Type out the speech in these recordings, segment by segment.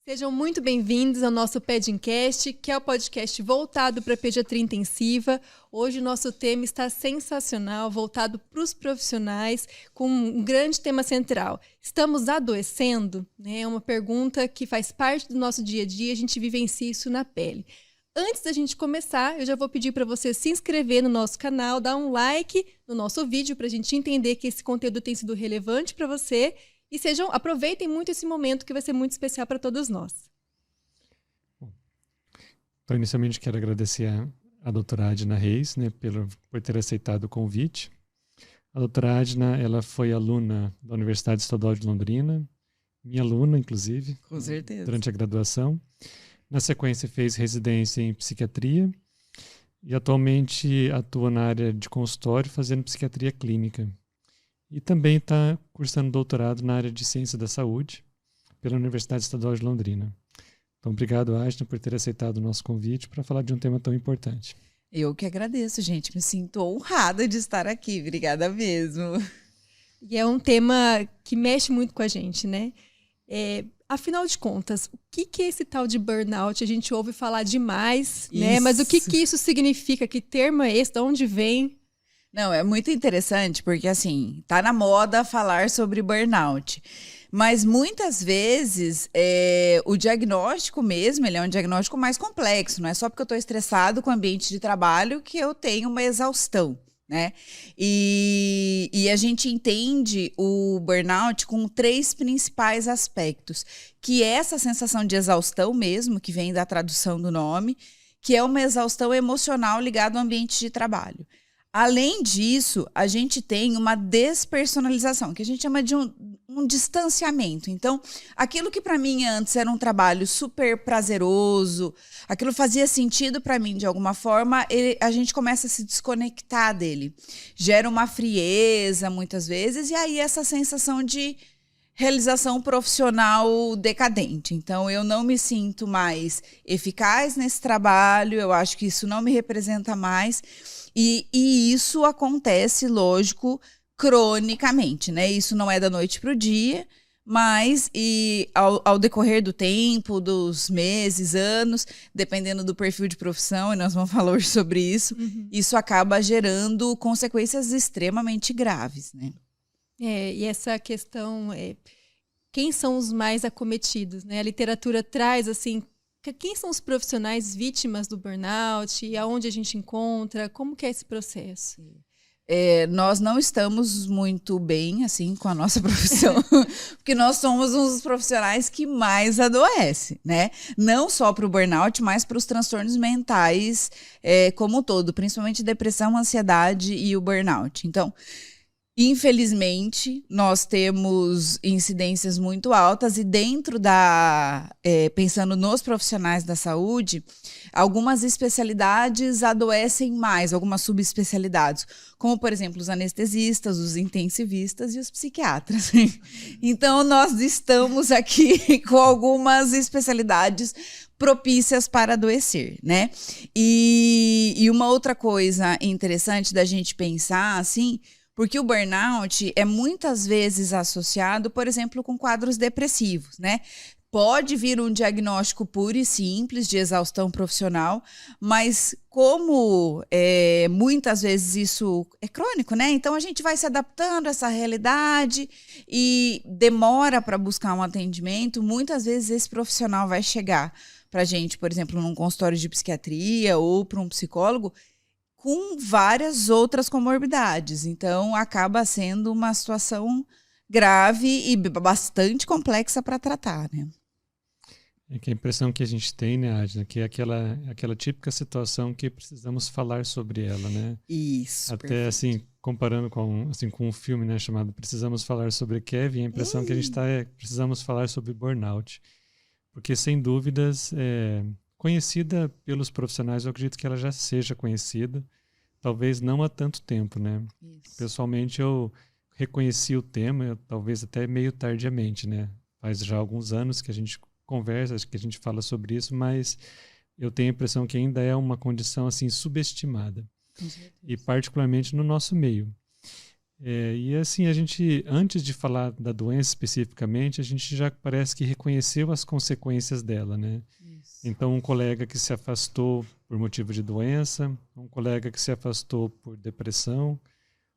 Sejam muito bem-vindos ao nosso Pedincast, que é o podcast voltado para a pediatria intensiva. Hoje o nosso tema está sensacional, voltado para os profissionais, com um grande tema central. Estamos adoecendo? É uma pergunta que faz parte do nosso dia a dia, a gente vivencia isso na pele. Antes da gente começar, eu já vou pedir para você se inscrever no nosso canal, dar um like no nosso vídeo para a gente entender que esse conteúdo tem sido relevante para você. E aproveitem muito esse momento que vai ser muito especial para todos nós. Então, inicialmente, quero agradecer a doutora Adna Reis, né, por ter aceitado o convite. A doutora Adna, ela foi aluna da Universidade Estadual de Londrina, minha aluna, inclusive. Com certeza. Durante a graduação. Na sequência, fez residência em psiquiatria e atualmente atua na área de consultório, fazendo psiquiatria clínica. E também está cursando doutorado na área de ciência da saúde pela Universidade Estadual de Londrina. Então, obrigado, Adna, por ter aceitado o nosso convite para falar de um tema tão importante. Eu que agradeço, gente. Me sinto honrada de estar aqui. Obrigada mesmo. E é um tema que mexe muito com a gente, né? Afinal de contas, o que é esse tal de burnout? A gente ouve falar demais, né? Mas o que isso significa? Que termo é esse? De onde vem? Não, é muito interessante porque, assim, tá na moda falar sobre burnout. Mas muitas vezes o diagnóstico mesmo, ele é um diagnóstico mais complexo. Não é só porque eu estou estressado com o ambiente de trabalho que eu tenho uma exaustão, né? E a gente entende o burnout com 3 principais aspectos, que é essa sensação de exaustão mesmo, que vem da tradução do nome, que é uma exaustão emocional ligada ao ambiente de trabalho. Além disso, a gente tem uma despersonalização, que a gente chama de um distanciamento. Então, aquilo que para mim antes era um trabalho super prazeroso, aquilo fazia sentido para mim de alguma forma, a gente começa a se desconectar dele. Gera uma frieza, muitas vezes, e aí essa sensação de realização profissional decadente. Então, eu não me sinto mais eficaz nesse trabalho, eu acho que isso não me representa mais. E isso acontece, lógico, cronicamente, né? Isso não é da noite para o dia, mas ao decorrer do tempo, dos meses, anos, dependendo do perfil de profissão, e nós vamos falar hoje sobre isso, isso acaba gerando consequências extremamente graves, né? E essa questão, quem são os mais acometidos, né? A literatura traz, assim, quem são os profissionais vítimas do burnout e aonde a gente encontra? Como que é esse processo? Nós não estamos muito bem assim com a nossa profissão, porque nós somos um dos profissionais que mais adoece, né? Não só para o burnout, mas para os transtornos mentais como um todo, principalmente depressão, ansiedade e o burnout. Então, infelizmente, nós temos incidências muito altas e dentro pensando nos profissionais da saúde, algumas especialidades adoecem mais, algumas subespecialidades, como, por exemplo, os anestesistas, os intensivistas e os psiquiatras. Então, nós estamos aqui com algumas especialidades propícias para adoecer, né? E uma outra coisa interessante da gente pensar, assim, porque o burnout é muitas vezes associado, por exemplo, com quadros depressivos, né? Pode vir um diagnóstico puro e simples de exaustão profissional, mas como muitas vezes isso é crônico, né? Então a gente vai se adaptando a essa realidade e demora para buscar um atendimento. Muitas vezes esse profissional vai chegar para a gente, por exemplo, num consultório de psiquiatria ou para um psicólogo, com várias outras comorbidades. Então, acaba sendo uma situação grave e bastante complexa para tratar, né? Que a impressão que a gente tem, né, Adna, que é aquela típica situação que precisamos falar sobre ela, né? Isso, até perfeito. Assim, comparando com um filme, né, chamado Precisamos Falar sobre Kevin, a impressão que a gente está precisamos falar sobre burnout. Porque, sem dúvidas, conhecida pelos profissionais, eu acredito que ela já seja conhecida, talvez não há tanto tempo, né? Isso. Pessoalmente, eu reconheci o tema, talvez até meio tardiamente, né? Faz já alguns anos que a gente conversa, que a gente fala sobre isso, mas eu tenho a impressão que ainda é uma condição assim subestimada. E particularmente no nosso meio. E assim, a gente, antes de falar da doença especificamente, a gente já parece que reconheceu as consequências dela, né? Isso. Então, um colega que se afastou por motivo de doença, um colega que se afastou por depressão,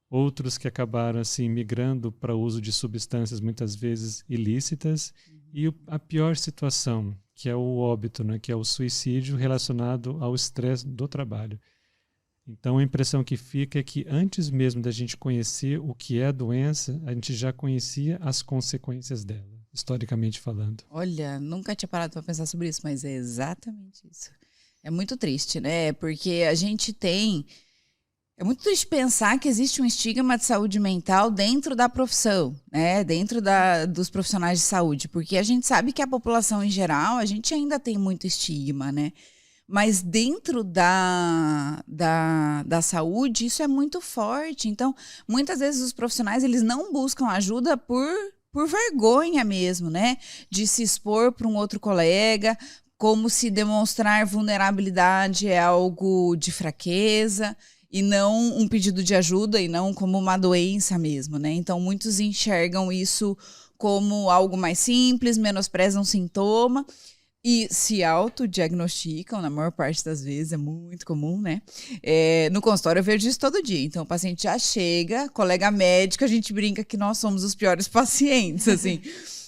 outros que acabaram assim migrando para o uso de substâncias muitas vezes ilícitas, e a pior situação, que é o óbito, né? Que é o suicídio relacionado ao estresse do trabalho. Então, a impressão que fica é que antes mesmo da gente conhecer o que é a doença, a gente já conhecia as consequências dela, historicamente falando. Olha, nunca tinha parado para pensar sobre isso, mas é exatamente isso. É muito triste, né? Porque a gente tem... É muito triste pensar que existe um estigma de saúde mental dentro da profissão, né? Dentro dos profissionais de saúde, porque a gente sabe que a população em geral, a gente ainda tem muito estigma, né? Mas dentro da saúde, isso é muito forte. Então, muitas vezes os profissionais, eles não buscam ajuda por vergonha mesmo, né? De se expor para um outro colega, como se demonstrar vulnerabilidade é algo de fraqueza e não um pedido de ajuda e não como uma doença mesmo, né? Então, muitos enxergam isso como algo mais simples, menosprezam sintoma e se autodiagnosticam, na maior parte das vezes, é muito comum, né? No consultório eu vejo isso todo dia. Então, o paciente já chega, colega médico, a gente brinca que nós somos os piores pacientes, assim.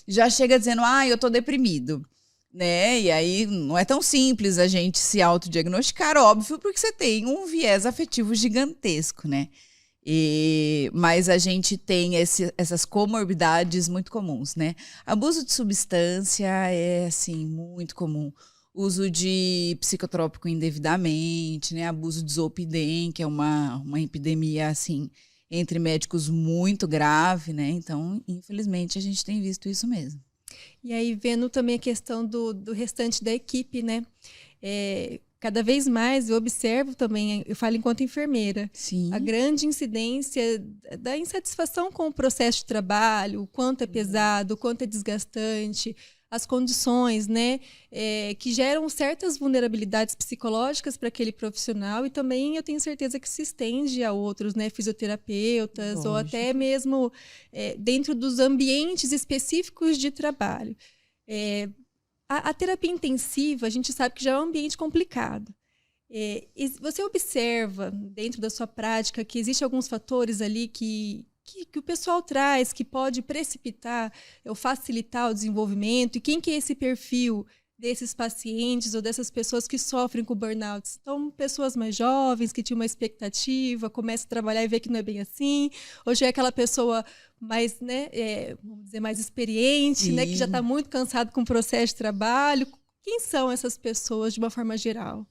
Já chega dizendo, eu tô deprimido, né? E aí, não é tão simples a gente se autodiagnosticar, óbvio, porque você tem um viés afetivo gigantesco, né? Mas a gente tem essas comorbidades muito comuns, né? Abuso de substância é, assim, muito comum. Uso de psicotrópico indevidamente, né? Abuso de Zolpidem, que é uma epidemia, assim, entre médicos muito grave, né? Então, infelizmente, a gente tem visto isso mesmo. E aí, vendo também a questão do restante da equipe, né? Cada vez mais eu observo também, eu falo enquanto enfermeira, Sim. A grande incidência da insatisfação com o processo de trabalho, o quanto é pesado, o quanto é desgastante, as condições, né, que geram certas vulnerabilidades psicológicas para aquele profissional e também eu tenho certeza que se estende a outros, né, fisioterapeutas. Lógico. Ou até mesmo dentro dos ambientes específicos de trabalho. A terapia intensiva, a gente sabe que já é um ambiente complicado. Você observa, dentro da sua prática, que existem alguns fatores ali que o pessoal traz, que pode precipitar ou facilitar o desenvolvimento? E quem que é esse perfil desses pacientes ou dessas pessoas que sofrem com burnout? São pessoas mais jovens, que tinham uma expectativa, começam a trabalhar e vê que não é bem assim? Ou já é aquela pessoa mais, né, vamos dizer, mais experiente, né, que já está muito cansado com o processo de trabalho? Quem são essas pessoas de uma forma geral?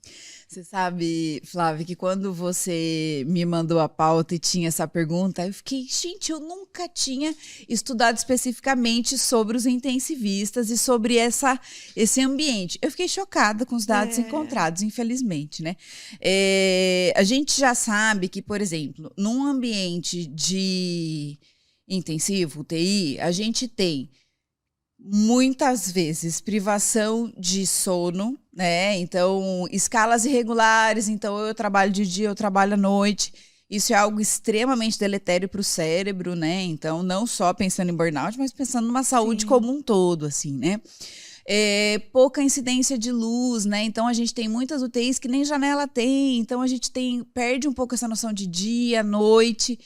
Você sabe, Flávia, que quando você me mandou a pauta e tinha essa pergunta, eu fiquei, gente, eu nunca tinha estudado especificamente sobre os intensivistas e sobre esse ambiente. Eu fiquei chocada com os dados encontrados, infelizmente, né? A gente já sabe que, por exemplo, num ambiente de intensivo, UTI, a gente tem muitas vezes privação de sono, né? Então, escalas irregulares, então eu trabalho de dia, eu trabalho à noite. Isso é algo extremamente deletério para o cérebro, né? Então, não só pensando em burnout, mas pensando numa saúde como um todo, assim, né? Pouca incidência de luz, né? Então, a gente tem muitas UTIs que nem janela tem, então a gente perde um pouco essa noção de dia, noite.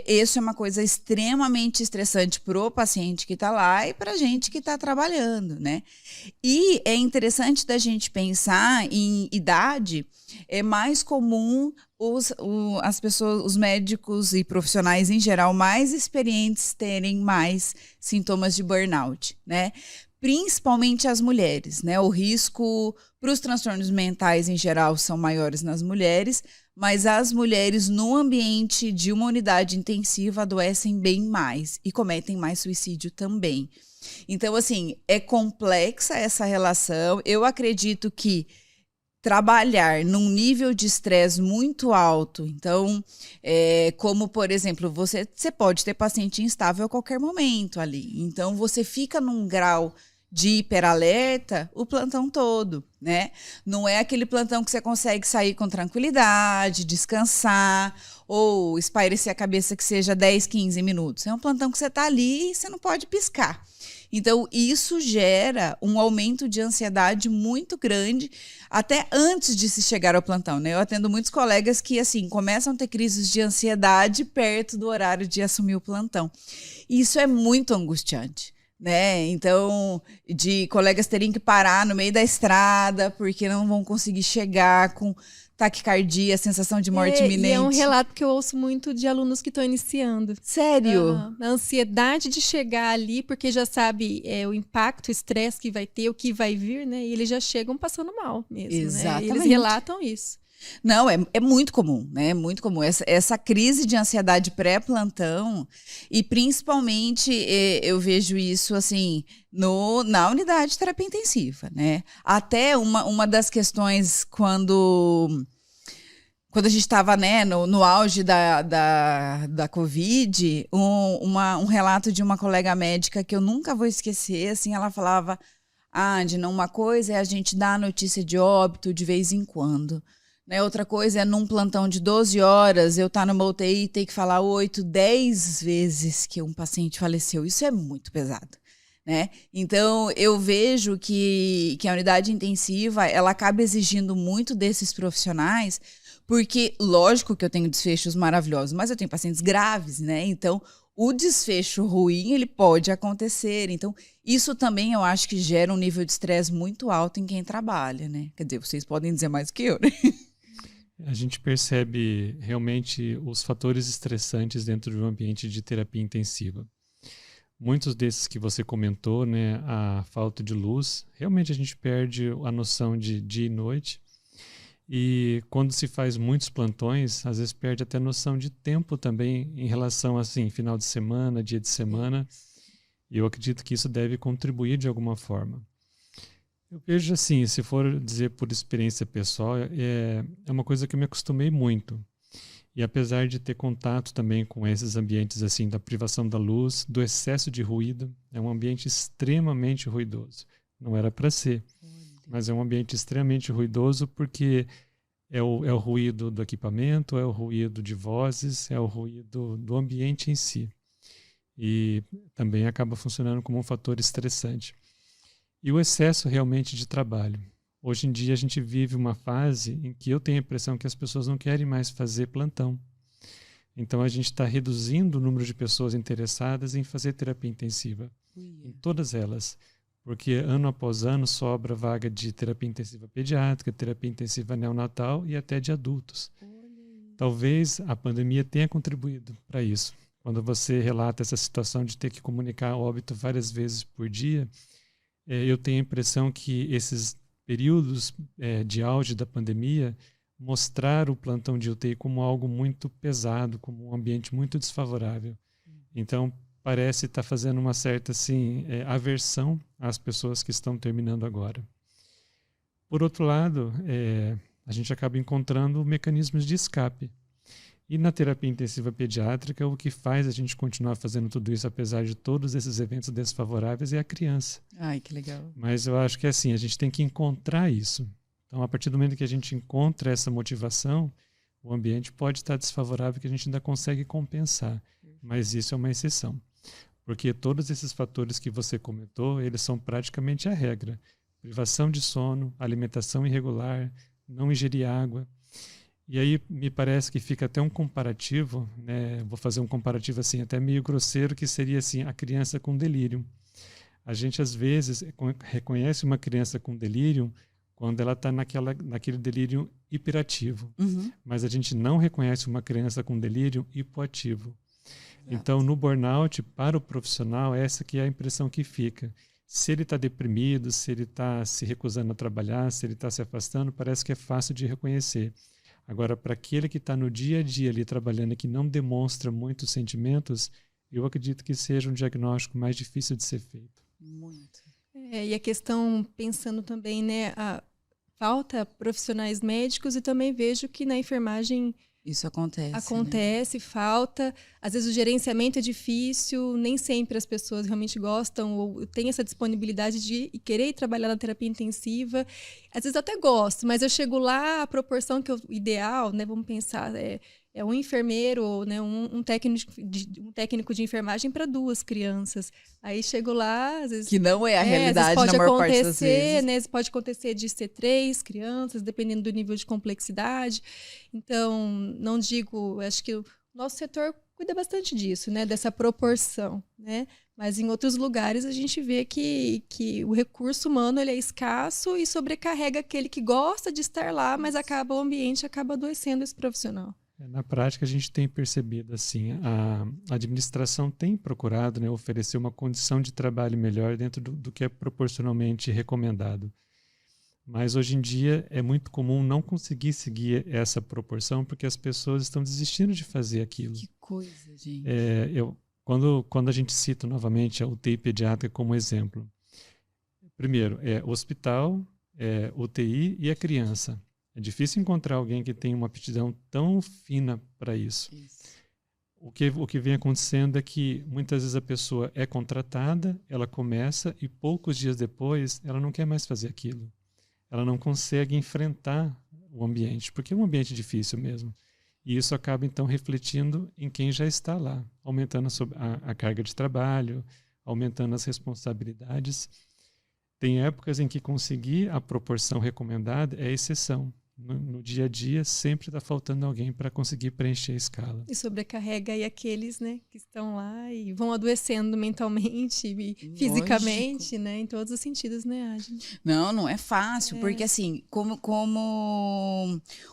Isso é uma coisa extremamente estressante para o paciente que está lá e para a gente que está trabalhando, né? E é interessante da gente pensar em idade. É mais comum as pessoas, os médicos e profissionais em geral mais experientes terem mais sintomas de burnout, né? Principalmente as mulheres, né? O risco para os transtornos mentais em geral são maiores nas mulheres, mas as mulheres no ambiente de uma unidade intensiva adoecem bem mais e cometem mais suicídio também. Então, assim, é complexa essa relação. Eu acredito que trabalhar num nível de estresse muito alto, então, como, por exemplo, você pode ter paciente instável a qualquer momento ali. Então, você fica num grau de hiperalerta o plantão todo, né? Não é aquele plantão que você consegue sair com tranquilidade, descansar ou espairecer a cabeça que seja 10, 15 minutos. É um plantão que você está ali e você não pode piscar. Então, isso gera um aumento de ansiedade muito grande, até antes de se chegar ao plantão, né? Eu atendo muitos colegas que, assim, começam a ter crises de ansiedade perto do horário de assumir o plantão. Isso é muito angustiante, né? Então, de colegas terem que parar no meio da estrada porque não vão conseguir chegar com taquicardia, sensação de morte iminente. E é um relato que eu ouço muito de alunos que estão iniciando. Sério? A ansiedade de chegar ali, porque já sabe o impacto, o estresse que vai ter, o que vai vir, né? E eles já chegam passando mal mesmo, Exatamente. né? Eles relatam isso. Não, é muito comum, né? É muito comum. Essa crise de ansiedade pré-plantão, e principalmente eu vejo isso assim na unidade de terapia intensiva, né? Até uma das questões quando a gente estava, né, no auge da Covid, um relato de uma colega médica que eu nunca vou esquecer, assim, ela falava, Andina, uma coisa é a gente dar a notícia de óbito de vez em quando, né? Outra coisa é num plantão de 12 horas eu estar numa UTI e ter que falar 8, 10 vezes que um paciente faleceu. Isso é muito pesado, né? Então, eu vejo que a unidade intensiva, ela acaba exigindo muito desses profissionais, porque, lógico que eu tenho desfechos maravilhosos, mas eu tenho pacientes graves, né? Então, o desfecho ruim, ele pode acontecer. Então, isso também eu acho que gera um nível de estresse muito alto em quem trabalha, né? Quer dizer, vocês podem dizer mais que eu, né? A gente percebe realmente os fatores estressantes dentro de um ambiente de terapia intensiva. Muitos desses que você comentou, né, a falta de luz, realmente a gente perde a noção de dia e noite. E quando se faz muitos plantões, às vezes perde até a noção de tempo também em relação assim, final de semana, dia de semana. E eu acredito que isso deve contribuir de alguma forma. Eu vejo assim, se for dizer por experiência pessoal, é uma coisa que eu me acostumei muito. E apesar de ter contato também com esses ambientes assim da privação da luz, do excesso de ruído, é um ambiente extremamente ruidoso. Não era para ser, mas é um ambiente extremamente ruidoso porque é o ruído do equipamento, é o ruído de vozes, é o ruído do ambiente em si. E também acaba funcionando como um fator estressante. E o excesso realmente de trabalho. Hoje em dia a gente vive uma fase em que eu tenho a impressão que as pessoas não querem mais fazer plantão. Então a gente está reduzindo o número de pessoas interessadas em fazer terapia intensiva, em todas elas. Porque ano após ano sobra vaga de terapia intensiva pediátrica, terapia intensiva neonatal e até de adultos. Talvez a pandemia tenha contribuído para isso. Quando você relata essa situação de ter que comunicar óbito várias vezes por dia, eu tenho a impressão que esses períodos de auge da pandemia mostraram o plantão de UTI como algo muito pesado, como um ambiente muito desfavorável. Então, parece estar fazendo uma certa assim, aversão às pessoas que estão terminando agora. Por outro lado, a gente acaba encontrando mecanismos de escape. E na terapia intensiva pediátrica, o que faz a gente continuar fazendo tudo isso, apesar de todos esses eventos desfavoráveis, é a criança. Ai, que legal. Mas eu acho que assim, a gente tem que encontrar isso. Então, a partir do momento que a gente encontra essa motivação, o ambiente pode estar desfavorável que a gente ainda consegue compensar. Mas isso é uma exceção. Porque todos esses fatores que você comentou, eles são praticamente a regra. Privação de sono, alimentação irregular, não ingerir água. E aí me parece que fica até um comparativo, né? Vou fazer um comparativo assim, até meio grosseiro, que seria assim, a criança com delírio. A gente às vezes reconhece uma criança com delírio quando ela está naquele delírio hiperativo. Mas a gente não reconhece uma criança com delírio hipoativo. Então, no burnout, para o profissional, essa que é a impressão que fica. Se ele está deprimido, se ele está se recusando a trabalhar, se ele está se afastando, parece que é fácil de reconhecer. Agora, para aquele que está no dia a dia ali trabalhando e que não demonstra muitos sentimentos, eu acredito que seja um diagnóstico mais difícil de ser feito. Muito. E a questão, pensando também, né, falta profissionais médicos, e também vejo que na enfermagem Isso acontece. Acontece, né? Falta. Às vezes o gerenciamento é difícil, nem sempre as pessoas realmente gostam ou têm essa disponibilidade de querer trabalhar na terapia intensiva. Às vezes eu até gosto, mas eu chego lá, a proporção que ideal, né? Vamos pensar, é um enfermeiro, né, um técnico de enfermagem para 2 crianças. Aí chego lá, às vezes... Que não é a realidade na maior parte das vezes. Né, pode acontecer de ser 3 crianças, dependendo do nível de complexidade. Então, não digo... Acho que o nosso setor cuida bastante disso, né, dessa proporção, né? Mas em outros lugares a gente vê que o recurso humano ele é escasso e sobrecarrega aquele que gosta de estar lá, mas o ambiente acaba adoecendo esse profissional. Na prática, a gente tem percebido assim, a administração tem procurado, né, oferecer uma condição de trabalho melhor dentro do que é proporcionalmente recomendado. Mas hoje em dia é muito comum não conseguir seguir essa proporção porque as pessoas estão desistindo de fazer aquilo. Que coisa, gente. Quando a gente cita novamente a UTI pediátrica como exemplo, primeiro é hospital, UTI e a criança. É difícil encontrar alguém que tenha uma aptidão tão fina para isso. O que vem acontecendo é que muitas vezes a pessoa é contratada, ela começa e poucos dias depois ela não quer mais fazer aquilo. Ela não consegue enfrentar o ambiente, porque é um ambiente difícil mesmo. E isso acaba então refletindo em quem já está lá, aumentando a carga de trabalho, aumentando as responsabilidades. Tem épocas em que conseguir a proporção recomendada é exceção. No dia a dia, sempre está faltando alguém para conseguir preencher a escala. E sobrecarrega aí aqueles, né, que estão lá e vão adoecendo mentalmente e fisicamente, né, em todos os sentidos, né, Adna? Não é fácil, porque assim, como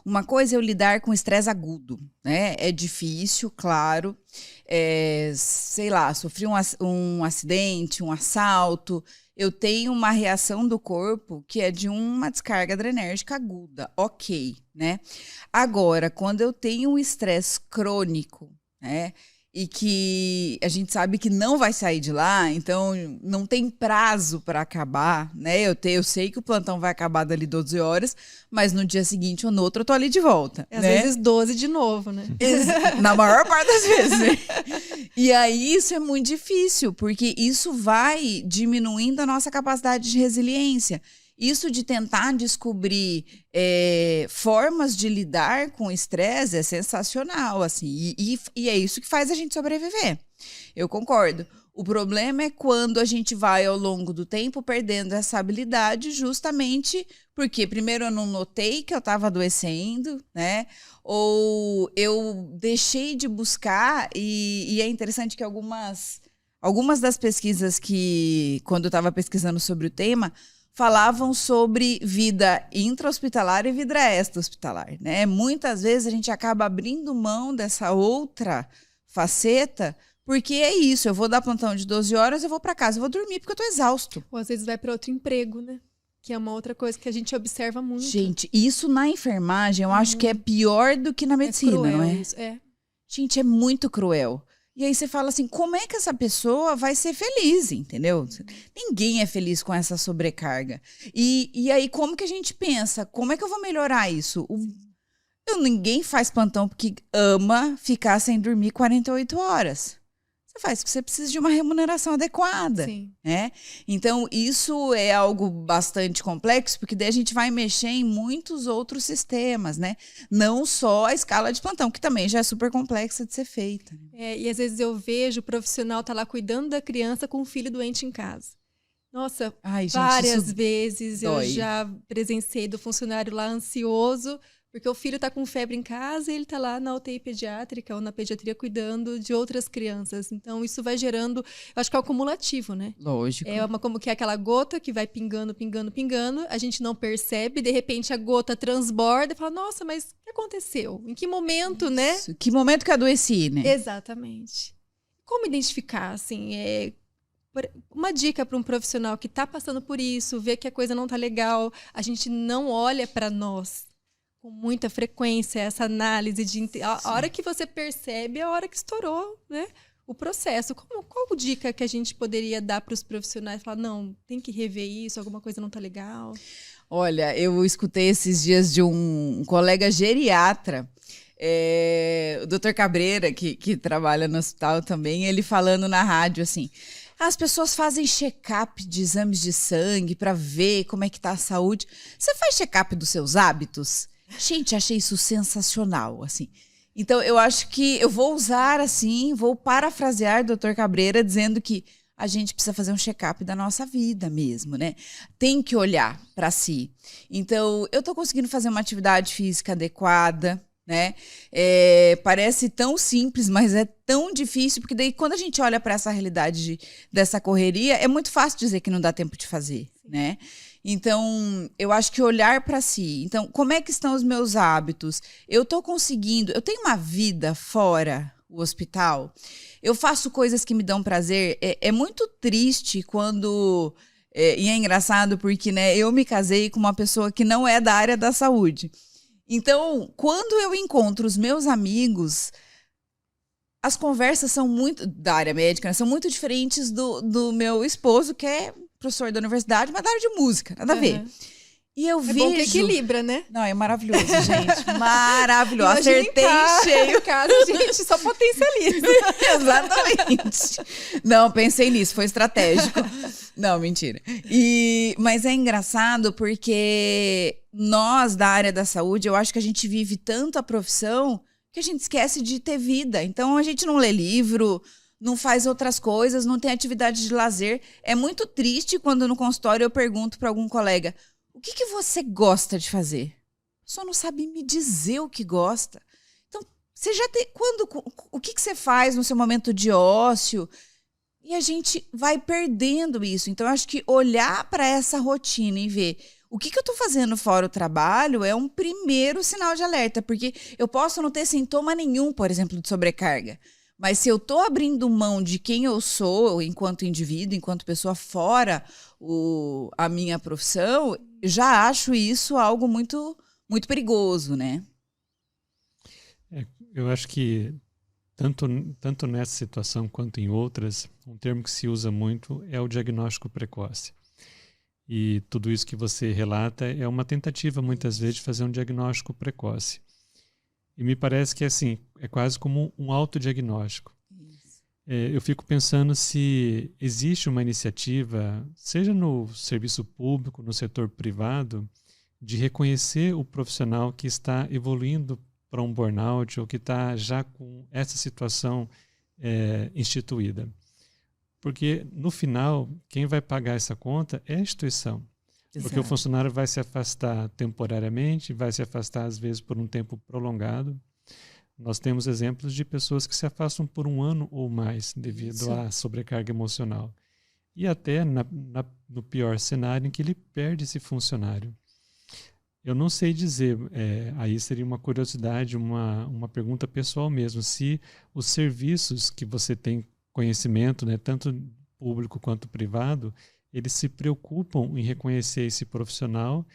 uma coisa é eu lidar com estresse agudo, né, é difícil, claro, sei lá, sofri um acidente, um assalto, eu tenho uma reação do corpo que é de uma descarga adrenérgica aguda, ok, né? Agora, quando eu tenho um estresse crônico, né? E que a gente sabe que não vai sair de lá, então não tem prazo para acabar, né? Eu sei que o plantão vai acabar dali 12 horas, mas no dia seguinte ou no outro eu tô ali de volta. Às né? vezes 12 de novo, né? Na maior parte das vezes, né? E aí isso é muito difícil, porque isso vai diminuindo a nossa capacidade de resiliência. Isso de tentar descobrir formas de lidar com o estresse é sensacional, assim, e é isso que faz a gente sobreviver. Eu concordo. O problema é quando a gente vai, ao longo do tempo, perdendo essa habilidade justamente porque, primeiro, eu não notei que eu estava adoecendo, né? Ou eu deixei de buscar, e é interessante que algumas das pesquisas que, quando eu estava pesquisando sobre o tema, falavam sobre vida intra-hospitalar e vida extra-hospitalar, né? Muitas vezes a gente acaba abrindo mão dessa outra faceta, porque é isso, eu vou dar plantão de 12 horas, eu vou para casa, eu vou dormir porque eu tô exausto. Ou às vezes vai para outro emprego, né? Que é uma outra coisa que a gente observa muito. Gente, isso na enfermagem eu acho que é pior do que na medicina, cruel, não é? Isso. Gente, é muito cruel. E aí você fala assim, como é que essa pessoa vai ser feliz, entendeu? Ninguém é feliz com essa sobrecarga. E aí como que a gente pensa? Como é que eu vou melhorar isso? Ninguém faz plantão porque ama ficar sem dormir 48 horas. Você faz porque você precisa de uma remuneração adequada. Sim. Né? Então, isso é algo bastante complexo, porque daí a gente vai mexer em muitos outros sistemas, né? Não só a escala de plantão, que também já é super complexa de ser feita. E às vezes eu vejo o profissional tá lá cuidando da criança com um filho doente em casa. Nossa, Ai, gente, várias vezes dói. eu já presenciei do funcionário lá ansioso, porque o filho tá com febre em casa e ele tá lá na UTI pediátrica ou na pediatria cuidando de outras crianças. Então, isso vai gerando, eu acho que é o cumulativo, né? Lógico. Como que é aquela gota que vai pingando, a gente não percebe, de repente a gota transborda e fala, nossa, mas o que aconteceu? Em que momento, Isso. né? Que momento que eu adoeci, né? Exatamente. Como identificar, assim, uma dica para um profissional que está passando por isso, vê que a coisa não está legal, a gente não olha para nós com muita frequência, essa análise a hora que você percebe é a hora que estourou, né, o processo. Qual dica que a gente poderia dar para os profissionais? Falar, não, tem que rever isso, alguma coisa não está legal? Olha, eu escutei esses dias de um colega geriatra O doutor Cabreira, que trabalha no hospital também, ele falando na rádio assim, as pessoas fazem check-up de exames de sangue para ver como é que tá a saúde. Você faz check-up dos seus hábitos? Gente, achei isso sensacional, assim. Então, eu acho que eu vou usar, assim, vou parafrasear o doutor Cabreira dizendo que a gente precisa fazer um check-up da nossa vida mesmo, né? Tem que olhar para si. Então, eu tô conseguindo fazer uma atividade física adequada, né? Parece tão simples, mas é tão difícil, porque daí quando a gente olha para essa realidade dessa correria, é muito fácil dizer que não dá tempo de fazer, né? Então, eu acho que olhar para si. Então, como é que estão os meus hábitos? Eu tô conseguindo, eu tenho uma vida fora o hospital, eu faço coisas que me dão prazer. É muito triste quando... e é engraçado porque, né, eu me casei com uma pessoa que não é da área da saúde. Então, quando eu encontro os meus amigos, as conversas são muito, da área médica, né, são muito diferentes do meu esposo, que é professor da universidade, mas da área de música, nada a ver. E eu vejo... bom que equilibra, né? Não, é maravilhoso, gente. Maravilhoso. Acertei cheio. Casa, gente, só potencializa. Exatamente. Não, pensei nisso, foi estratégico. Não, mentira. Mas é engraçado porque nós, da área da saúde, eu acho que a gente vive tanto a profissão que a gente esquece de ter vida. Então, a gente não lê livro, não faz outras coisas, não tem atividade de lazer. É muito triste quando no consultório eu pergunto para algum colega: o que você gosta de fazer? Só não sabe me dizer o que gosta. Então, você já tem... o que você faz no seu momento de ócio? E a gente vai perdendo isso. Então, eu acho que olhar para essa rotina e ver o que eu estou fazendo fora o trabalho é um primeiro sinal de alerta. Porque eu posso não ter sintoma nenhum, por exemplo, de sobrecarga. Mas se eu estou abrindo mão de quem eu sou enquanto indivíduo, enquanto pessoa fora a minha profissão, já acho isso algo muito, muito perigoso, né? Eu acho que tanto nessa situação quanto em outras, um termo que se usa muito é o diagnóstico precoce. E tudo isso que você relata é uma tentativa, muitas vezes, de fazer um diagnóstico precoce. E me parece que assim, é quase como um autodiagnóstico. Eu fico pensando se existe uma iniciativa, seja no serviço público, no setor privado, de reconhecer o profissional que está evoluindo para um burnout ou que está já com essa situação instituída. Porque, no final, quem vai pagar essa conta é a instituição. Porque Exato. o funcionário vai se afastar temporariamente, vai se afastar, às vezes, por um tempo prolongado. Nós temos exemplos de pessoas que se afastam por 1 ano ou mais devido à sobrecarga emocional. E até no pior cenário em que ele perde esse funcionário. Eu não sei dizer, aí seria uma curiosidade, uma pergunta pessoal mesmo, se os serviços que você tem conhecimento, né, tanto público quanto privado, eles se preocupam em reconhecer esse profissional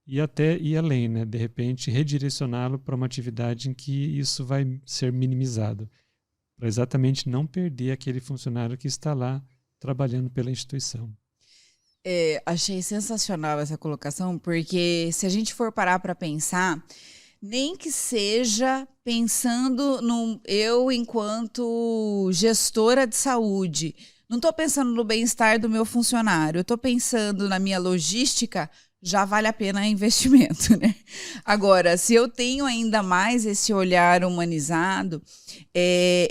e até ir além, né? De repente redirecioná-lo para uma atividade em que isso vai ser minimizado, para exatamente não perder aquele funcionário que está lá trabalhando pela instituição. Achei sensacional essa colocação, porque se a gente for parar para pensar, nem que seja pensando eu enquanto gestora de saúde, não estou pensando no bem-estar do meu funcionário, eu estou pensando na minha logística, já vale a pena investimento, né? Agora, se eu tenho ainda mais esse olhar humanizado,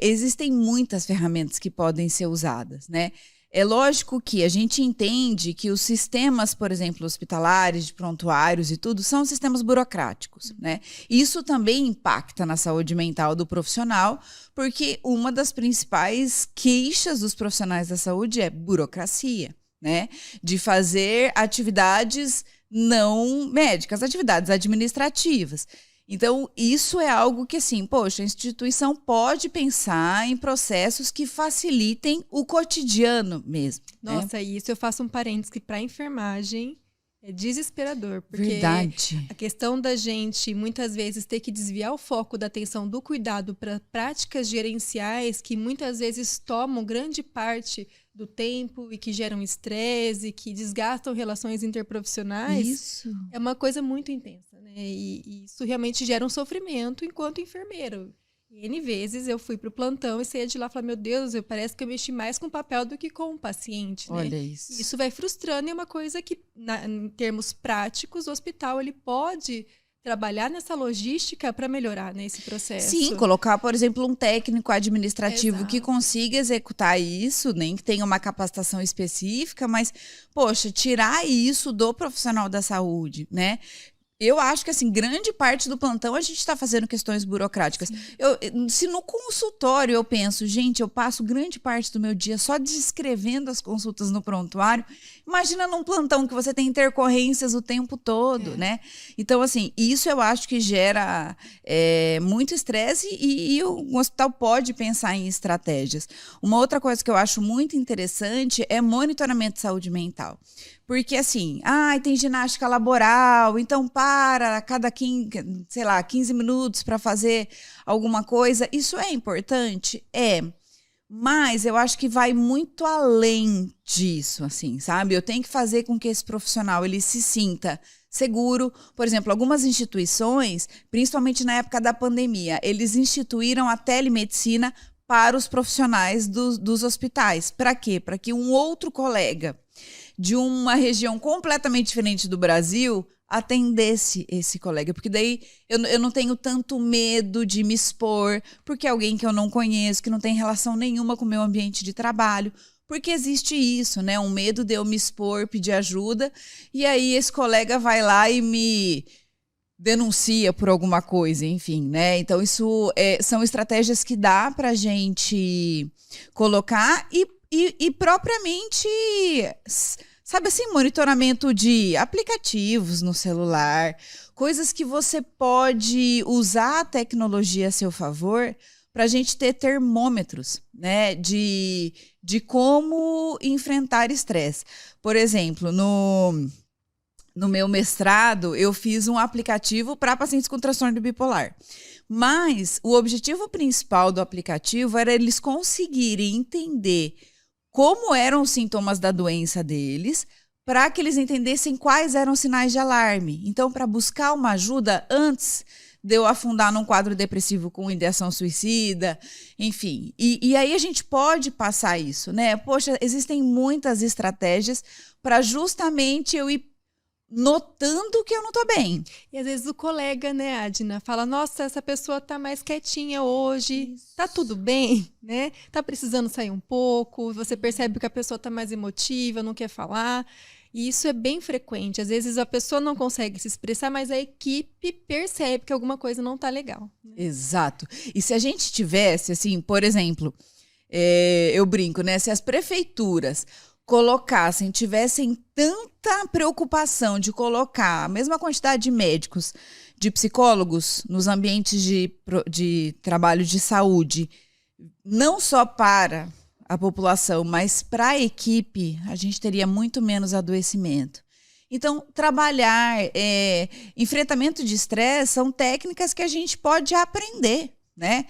existem muitas ferramentas que podem ser usadas, né? É lógico que a gente entende que os sistemas, por exemplo, hospitalares, de prontuários e tudo, são sistemas burocráticos, né? Isso também impacta na saúde mental do profissional, porque uma das principais queixas dos profissionais da saúde é burocracia, né? De fazer atividades não médicas, atividades administrativas. Então, isso é algo que, assim, poxa, a instituição pode pensar em processos que facilitem o cotidiano mesmo. Nossa, isso eu faço um parênteses que para a enfermagem é desesperador. Porque Verdade. a questão da gente, muitas vezes, ter que desviar o foco da atenção do cuidado para práticas gerenciais que muitas vezes tomam grande parte do tempo e que geram estresse, que desgastam relações interprofissionais, Isso. é uma coisa muito intensa, né? E isso realmente gera um sofrimento enquanto enfermeiro. E N vezes eu fui para o plantão e saía de lá e falava, meu Deus, parece que eu mexi mais com o papel do que com o paciente, né? Olha isso. E isso vai frustrando, e é uma coisa que, em termos práticos, o hospital ele pode trabalhar nessa logística para melhorar, né, esse processo. Sim, colocar, por exemplo, um técnico administrativo que consiga executar isso, nem que tenha uma capacitação específica, mas, poxa, tirar isso do profissional da saúde, né? Eu acho que, assim, grande parte do plantão a gente está fazendo questões burocráticas. Se no consultório eu penso, gente, eu passo grande parte do meu dia só descrevendo as consultas no prontuário, imagina num plantão que você tem intercorrências o tempo todo, né? Então, assim, isso eu acho que gera muito estresse e o hospital pode pensar em estratégias. Uma outra coisa que eu acho muito interessante é monitoramento de saúde mental. Porque, assim, tem ginástica laboral, então para a cada 15 minutos para fazer alguma coisa. Isso é importante? É. Mas eu acho que vai muito além disso, assim, sabe? Eu tenho que fazer com que esse profissional ele se sinta seguro. Por exemplo, algumas instituições, principalmente na época da pandemia, eles instituíram a telemedicina para os profissionais dos hospitais. Para quê? Para que um outro colega de uma região completamente diferente do Brasil atendesse esse colega, porque daí eu não tenho tanto medo de me expor, porque é alguém que eu não conheço, que não tem relação nenhuma com o meu ambiente de trabalho, porque existe isso, né? Um medo de eu me expor, pedir ajuda, e aí esse colega vai lá e me denuncia por alguma coisa, enfim, né? Então isso são estratégias que dá pra gente colocar e propriamente, sabe assim, monitoramento de aplicativos no celular, coisas que você pode usar a tecnologia a seu favor para a gente ter termômetros, né, de como enfrentar estresse. Por exemplo, no meu mestrado, eu fiz um aplicativo para pacientes com transtorno bipolar. Mas o objetivo principal do aplicativo era eles conseguirem entender como eram os sintomas da doença deles, para que eles entendessem quais eram os sinais de alarme. Então, para buscar uma ajuda antes de eu afundar num quadro depressivo com ideação suicida, enfim. E aí a gente pode passar isso, né? Poxa, existem muitas estratégias para justamente eu ir notando que eu não tô bem. E às vezes o colega, né, Adna, fala, nossa, essa pessoa tá mais quietinha hoje, tá tudo bem, né? Tá precisando sair um pouco, você percebe que a pessoa tá mais emotiva, não quer falar. E isso é bem frequente. Às vezes a pessoa não consegue se expressar, mas a equipe percebe que alguma coisa não tá legal. Né? Exato. E se a gente tivesse, assim, por exemplo, eu brinco, né? Se as prefeituras tivessem tanta preocupação de colocar a mesma quantidade de médicos, de psicólogos nos ambientes de trabalho de saúde, não só para a população, mas para a equipe, a gente teria muito menos adoecimento. Então, trabalhar, enfrentamento de estresse são técnicas que a gente pode aprender. Né?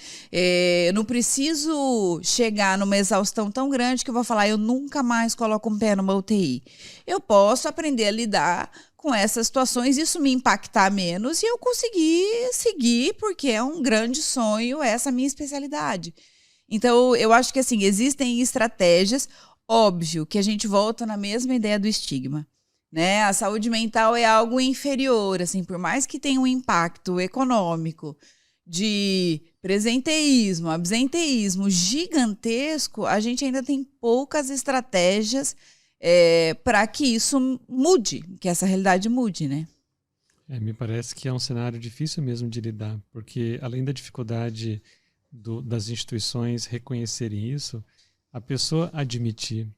Não preciso chegar numa exaustão tão grande que eu vou falar, eu nunca mais coloco um pé numa UTI. Eu posso aprender a lidar com essas situações, isso me impactar menos e eu conseguir seguir, porque é um grande sonho essa minha especialidade. Então, eu acho que assim, existem estratégias, óbvio que a gente volta na mesma ideia do estigma. Né? A saúde mental é algo inferior, assim, por mais que tenha um impacto econômico, de presenteísmo, absenteísmo gigantesco, a gente ainda tem poucas estratégias para que isso mude, que essa realidade mude, né? Me parece que é um cenário difícil mesmo de lidar, porque além da dificuldade das instituições reconhecerem isso, a pessoa admitir,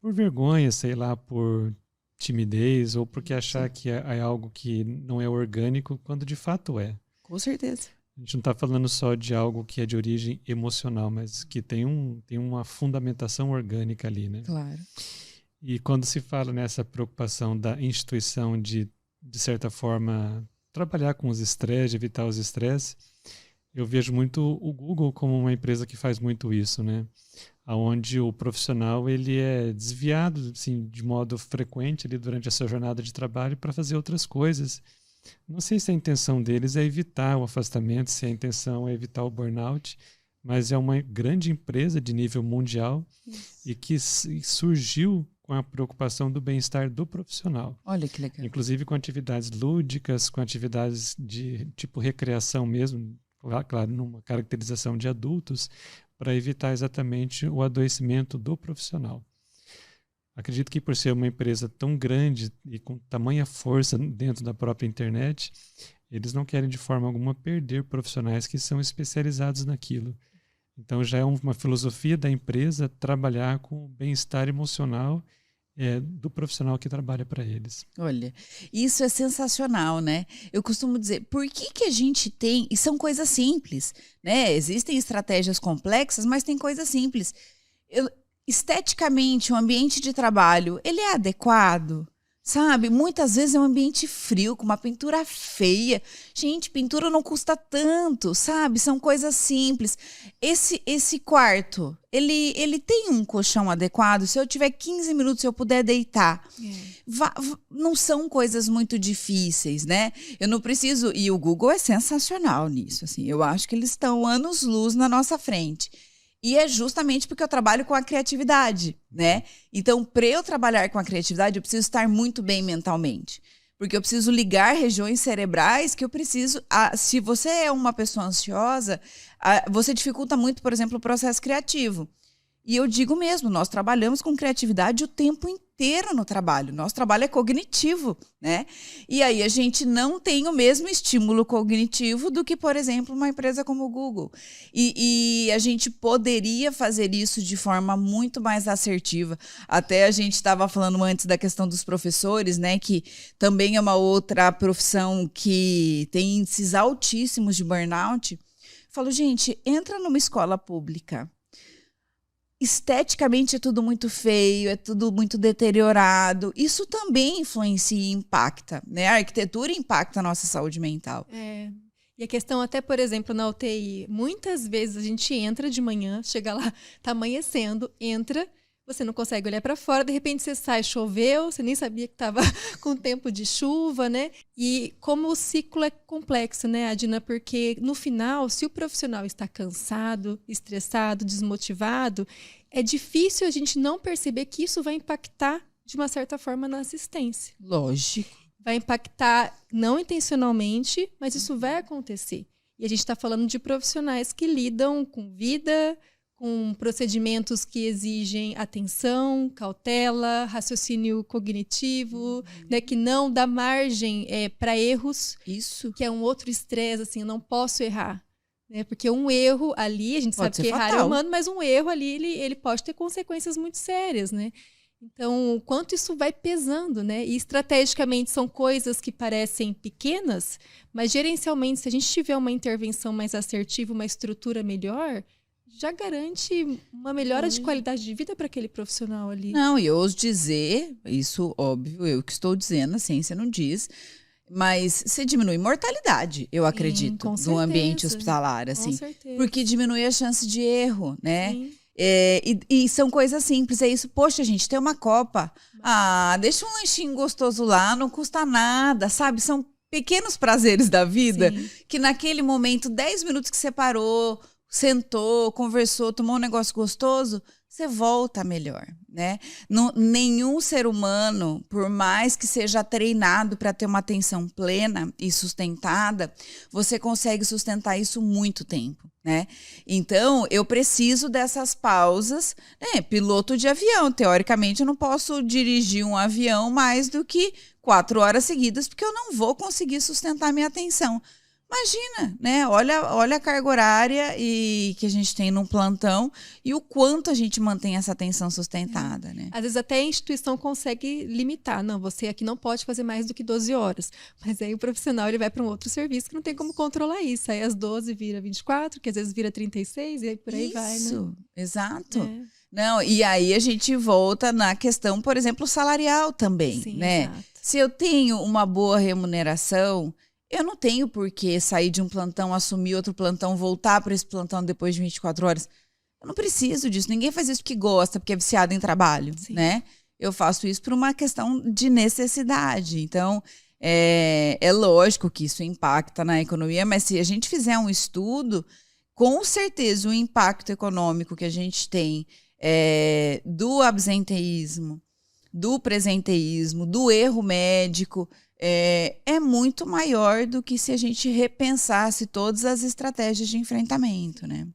por vergonha, sei lá, por timidez ou porque achar que é algo que não é orgânico, quando de fato é. Com certeza. A gente não está falando só de algo que é de origem emocional, mas que tem uma fundamentação orgânica ali, né? Claro. E quando se fala nessa preocupação da instituição de certa forma, trabalhar com os estresses, evitar os estresses, eu vejo muito o Google como uma empresa que faz muito isso, né? onde o profissional ele é desviado assim, de modo frequente ali, durante a sua jornada de trabalho para fazer outras coisas. Não sei se a intenção deles é evitar o afastamento, se a intenção é evitar o burnout, mas é uma grande empresa de nível mundial e que surgiu com a preocupação do bem-estar do profissional. Olha que legal. Inclusive com atividades lúdicas, com atividades de tipo recreação mesmo, claro, numa caracterização de adultos, para evitar exatamente o adoecimento do profissional. Acredito que por ser uma empresa tão grande e com tamanha força dentro da própria internet, eles não querem de forma alguma perder profissionais que são especializados naquilo. Então já é uma filosofia da empresa trabalhar com o bem-estar emocional do profissional que trabalha para eles. Olha, isso é sensacional, né? Eu costumo dizer, por que a gente tem... E são coisas simples, né? Existem estratégias complexas, mas tem coisas simples. Esteticamente, o ambiente de trabalho, ele é adequado? Sabe? Muitas vezes é um ambiente frio, com uma pintura feia. Gente, pintura não custa tanto, sabe? São coisas simples. Esse quarto, ele tem um colchão adequado? Se eu tiver 15 minutos, eu puder deitar. Não são coisas muito difíceis, né? Eu não preciso... E o Google é sensacional nisso, assim. Eu acho que eles estão anos-luz na nossa frente. E é justamente porque eu trabalho com a criatividade, né? Então, para eu trabalhar com a criatividade, eu preciso estar muito bem mentalmente. Porque eu preciso ligar regiões cerebrais que eu preciso... se você é uma pessoa ansiosa, você dificulta muito, por exemplo, o processo criativo. E eu digo mesmo, nós trabalhamos com criatividade o tempo inteiro no trabalho. Nosso trabalho é cognitivo, né? E aí a gente não tem o mesmo estímulo cognitivo do que, por exemplo, uma empresa como o Google. E a gente poderia fazer isso de forma muito mais assertiva. Até a gente estava falando antes da questão dos professores, né? Que também é uma outra profissão que tem índices altíssimos de burnout. Falo, gente, entra numa escola pública. Esteticamente é tudo muito feio, é tudo muito deteriorado. Isso também influencia e impacta, né? A arquitetura impacta a nossa saúde mental. E a questão até, por exemplo, na UTI, muitas vezes a gente entra de manhã, chega lá, tá amanhecendo, entra, você não consegue olhar para fora, de repente você sai, choveu, você nem sabia que estava com tempo de chuva, né? E como o ciclo é complexo, né, Adina? Porque no final, se o profissional está cansado, estressado, desmotivado, é difícil a gente não perceber que isso vai impactar de uma certa forma na assistência. Lógico. Vai impactar não intencionalmente, mas isso vai acontecer. E a gente está falando de profissionais que lidam com vida, com procedimentos que exigem atenção, cautela, raciocínio cognitivo, né, que não dá margem para erros. Isso. Que é um outro estresse, assim, eu não posso errar. Né, porque um erro ali, a gente pode sabe que errar é humano, mas um erro ali, ele pode ter consequências muito sérias, né? Então, o quanto isso vai pesando, né? E estrategicamente são coisas que parecem pequenas, mas gerencialmente, se a gente tiver uma intervenção mais assertiva, uma estrutura melhor, já garante uma melhora de qualidade de vida para aquele profissional ali. Não, e eu ouso dizer, isso óbvio, eu que estou dizendo, a ciência não diz, mas você diminui mortalidade, eu acredito, no ambiente hospitalar, assim. Com certeza. Porque diminui a chance de erro, né? Sim. E são coisas simples, é isso. Poxa, gente, tem uma copa. Deixa um lanchinho gostoso lá, não custa nada, sabe? São pequenos prazeres da vida. Sim. Que naquele momento, 10 minutos que você parou, sentou, conversou, tomou um negócio gostoso, você volta melhor, né? Nenhum ser humano, por mais que seja treinado para ter uma atenção plena e sustentada, você consegue sustentar isso muito tempo, né? Então, eu preciso dessas pausas, né? Piloto de avião, teoricamente eu não posso dirigir um avião mais do que 4 horas seguidas, porque eu não vou conseguir sustentar minha atenção. Imagina, né? Olha a carga horária que a gente tem num plantão e o quanto a gente mantém essa atenção sustentada, né? Às vezes até a instituição consegue limitar. Não, você aqui não pode fazer mais do que 12 horas. Mas aí o profissional ele vai para um outro serviço que não tem como controlar isso. Aí às 12 vira 24, que às vezes vira 36 e aí por aí vai, né? Isso, exato. Não, e aí a gente volta na questão, por exemplo, salarial também, sim, né? Exato. Se eu tenho uma boa remuneração, eu não tenho por que sair de um plantão, assumir outro plantão, voltar para esse plantão depois de 24 horas. Eu não preciso disso. Ninguém faz isso porque gosta, porque é viciado em trabalho, né? Eu faço isso por uma questão de necessidade. Então, é lógico que isso impacta na economia, mas se a gente fizer um estudo, com certeza o impacto econômico que a gente tem do absenteísmo, do presenteísmo, do erro médico, é muito maior do que se a gente repensasse todas as estratégias de enfrentamento, né?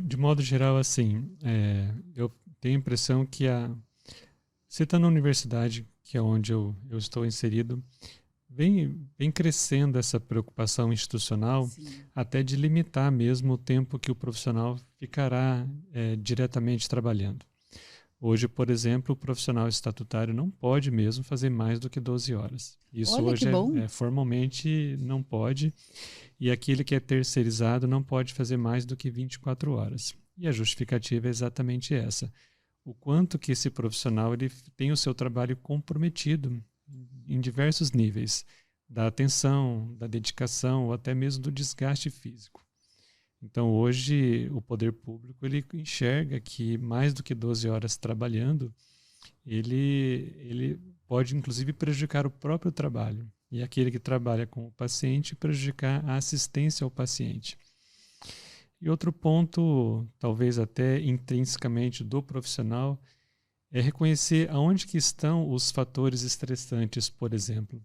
De modo geral, assim, eu tenho a impressão que você está na universidade, que é onde eu estou inserido, vem crescendo essa preocupação institucional, sim, até de limitar mesmo o tempo que o profissional ficará diretamente trabalhando. Hoje, por exemplo, o profissional estatutário não pode mesmo fazer mais do que 12 horas. Isso hoje formalmente não pode, e aquele que é terceirizado não pode fazer mais do que 24 horas. E a justificativa é exatamente essa. O quanto que esse profissional ele tem o seu trabalho comprometido em diversos níveis, da atenção, da dedicação, ou até mesmo do desgaste físico. Então, hoje, o poder público ele enxerga que mais do que 12 horas trabalhando, ele pode, inclusive, prejudicar o próprio trabalho. E aquele que trabalha com o paciente prejudicar a assistência ao paciente. E outro ponto, talvez até intrinsecamente do profissional, é reconhecer aonde que estão os fatores estressantes, por exemplo.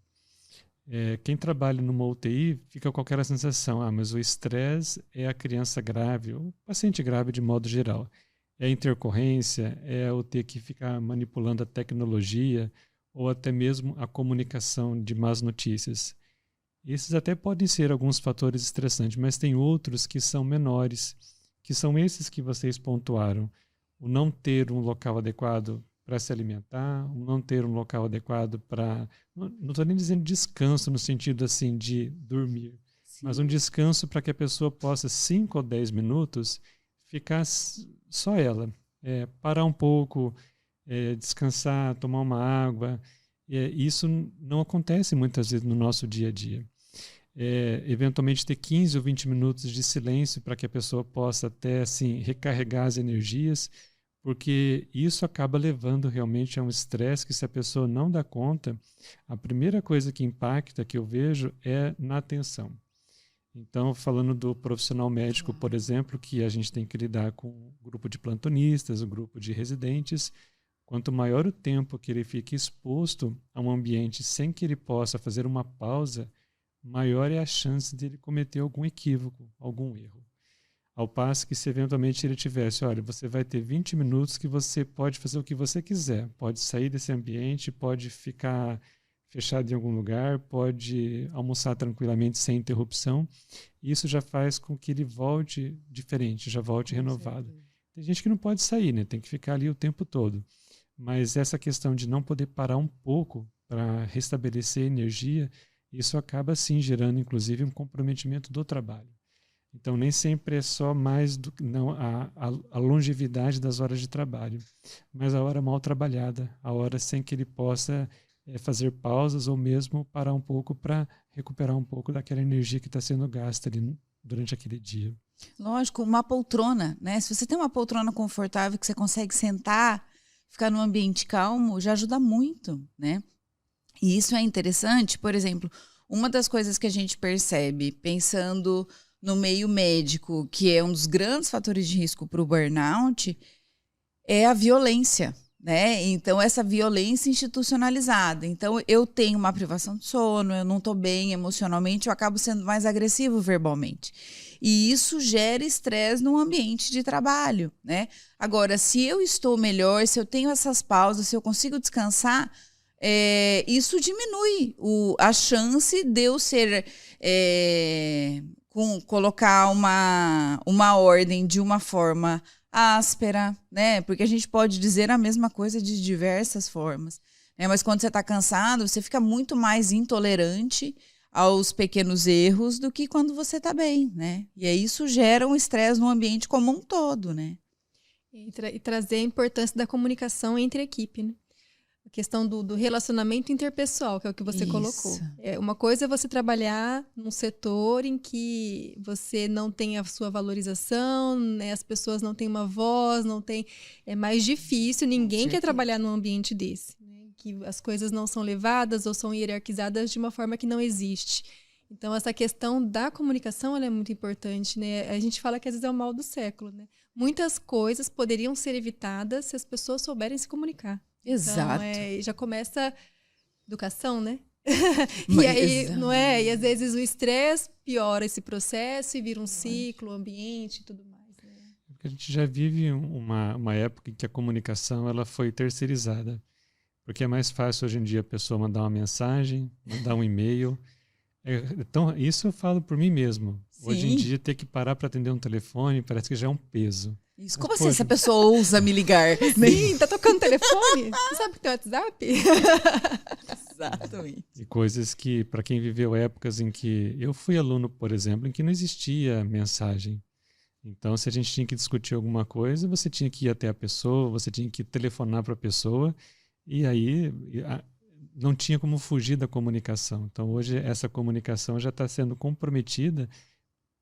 Quem trabalha numa UTI fica com aquela sensação, mas o estresse é a criança grave, ou o paciente grave de modo geral. É a intercorrência, é o ter que ficar manipulando a tecnologia, ou até mesmo a comunicação de más notícias. Esses até podem ser alguns fatores estressantes, mas tem outros que são menores, que são esses que vocês pontuaram. O não ter um local adequado para se alimentar, o não ter um local adequado para... Não estou nem dizendo descanso no sentido assim de dormir, sim, mas um descanso para que a pessoa possa 5 ou 10 minutos ficar só ela, parar um pouco, descansar, tomar uma água. Isso não acontece muitas vezes no nosso dia a dia. Eventualmente ter 15 ou 20 minutos de silêncio para que a pessoa possa até assim, recarregar as energias, porque isso acaba levando realmente a um estresse que, se a pessoa não dá conta, a primeira coisa que impacta, que eu vejo, é na atenção. Então, falando do profissional médico, por exemplo, que a gente tem que lidar com um grupo de plantonistas, um grupo de residentes, quanto maior o tempo que ele fica exposto a um ambiente sem que ele possa fazer uma pausa, maior é a chance de ele cometer algum equívoco, algum erro. Ao passo que, se eventualmente ele tivesse, olha, você vai ter 20 minutos que você pode fazer o que você quiser, pode sair desse ambiente, pode ficar fechado em algum lugar, pode almoçar tranquilamente sem interrupção, isso já faz com que ele volte diferente, já volte renovado. Tem gente que não pode sair, né? Tem que ficar ali o tempo todo. Mas essa questão de não poder parar um pouco para restabelecer energia, isso acaba sim gerando inclusive um comprometimento do trabalho. Então nem sempre é só mais a longevidade das horas de trabalho, mas a hora mal trabalhada, a hora sem que ele possa fazer pausas ou mesmo parar um pouco para recuperar um pouco daquela energia que está sendo gasta ali durante aquele dia. Lógico, uma poltrona, né? Se você tem uma poltrona confortável que você consegue sentar, ficar num ambiente calmo, já ajuda muito, né? E isso é interessante, por exemplo, uma das coisas que a gente percebe, pensando no meio médico, que é um dos grandes fatores de risco para o burnout, é a violência, né? Então, essa violência institucionalizada. Então, eu tenho uma privação de sono, eu não estou bem emocionalmente, eu acabo sendo mais agressivo verbalmente. E isso gera estresse no ambiente de trabalho, né? Agora, se eu estou melhor, se eu tenho essas pausas, se eu consigo descansar, isso diminui a chance de eu ser... colocar uma ordem de uma forma áspera, né? Porque a gente pode dizer a mesma coisa de diversas formas, né? Mas quando você está cansado, você fica muito mais intolerante aos pequenos erros do que quando você está bem, né? E aí isso gera um estresse no ambiente como um todo, né? E trazer a importância da comunicação entre a equipe, né? A questão do relacionamento interpessoal, que é o que você colocou. Uma coisa é você trabalhar num setor em que você não tem a sua valorização, né? As pessoas não têm uma voz, não tem... É mais difícil, ninguém quer trabalhar num ambiente desse. Né? Que as coisas não são levadas ou são hierarquizadas de uma forma que não existe. Então, essa questão da comunicação ela é muito importante. Né? A gente fala que às vezes é o mal do século. Né? Muitas coisas poderiam ser evitadas se as pessoas souberem se comunicar. Exato. Então, já começa educação, né? E aí, não é? E às vezes o estresse piora esse processo e vira um ciclo, ambiente e tudo mais. Né? Porque a gente já vive uma época em que a comunicação ela foi terceirizada. Porque é mais fácil hoje em dia a pessoa mandar uma mensagem, mandar um e-mail. Então, isso eu falo por mim mesmo. Sim. Hoje em dia, ter que parar para atender um telefone parece que já é um peso. Isso. Como assim essa pessoa ousa me ligar? Sim, tá tocando telefone? Você sabe que tem WhatsApp? Exatamente. E coisas que, para quem viveu épocas em que... Eu fui aluno, por exemplo, em que não existia mensagem. Então, se a gente tinha que discutir alguma coisa, você tinha que ir até a pessoa, você tinha que telefonar para a pessoa, e aí não tinha como fugir da comunicação. Então, hoje, essa comunicação já está sendo comprometida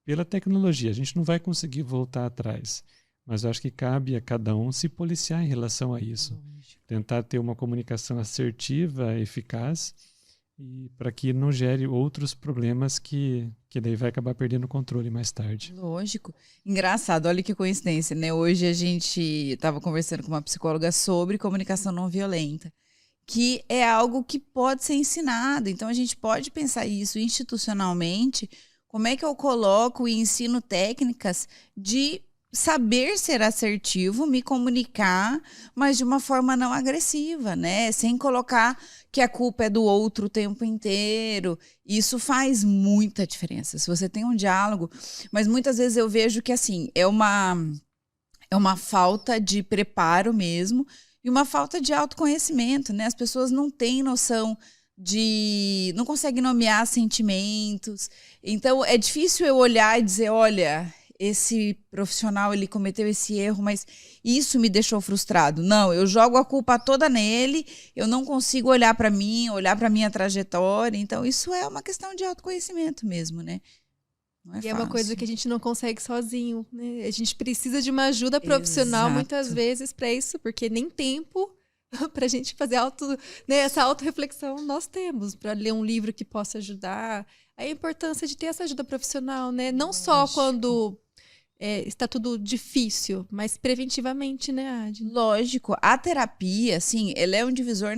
pela tecnologia. A gente não vai conseguir voltar atrás. Mas eu acho que cabe a cada um se policiar em relação a isso. Tentar ter uma comunicação assertiva, eficaz, e para que não gere outros problemas que daí vai acabar perdendo o controle mais tarde. Lógico. Engraçado, olha que coincidência, né? Hoje a gente estava conversando com uma psicóloga sobre comunicação não violenta, que é algo que pode ser ensinado. Então a gente pode pensar isso institucionalmente. Como é que eu coloco e ensino técnicas de saber ser assertivo, me comunicar, mas de uma forma não agressiva, né? Sem colocar que a culpa é do outro o tempo inteiro. Isso faz muita diferença. Se você tem um diálogo, mas muitas vezes eu vejo que assim, é uma falta de preparo mesmo e uma falta de autoconhecimento, né? As pessoas não têm noção não conseguem nomear sentimentos. Então é difícil eu olhar e dizer, olha, esse profissional ele cometeu esse erro, mas isso me deixou frustrado. Não, eu jogo a culpa toda nele, eu não consigo olhar para mim, olhar para minha trajetória. Então, isso é uma questão de autoconhecimento mesmo, né? Não é fácil. É uma coisa que a gente não consegue sozinho, né? A gente precisa de uma ajuda profissional muitas vezes para isso, porque nem tempo para a gente fazer essa autorreflexão nós temos, para ler um livro que possa ajudar. A importância de ter essa ajuda profissional, né? Não só quando está tudo difícil, mas preventivamente, né, Adi? Lógico. A terapia, assim, ela é um divisor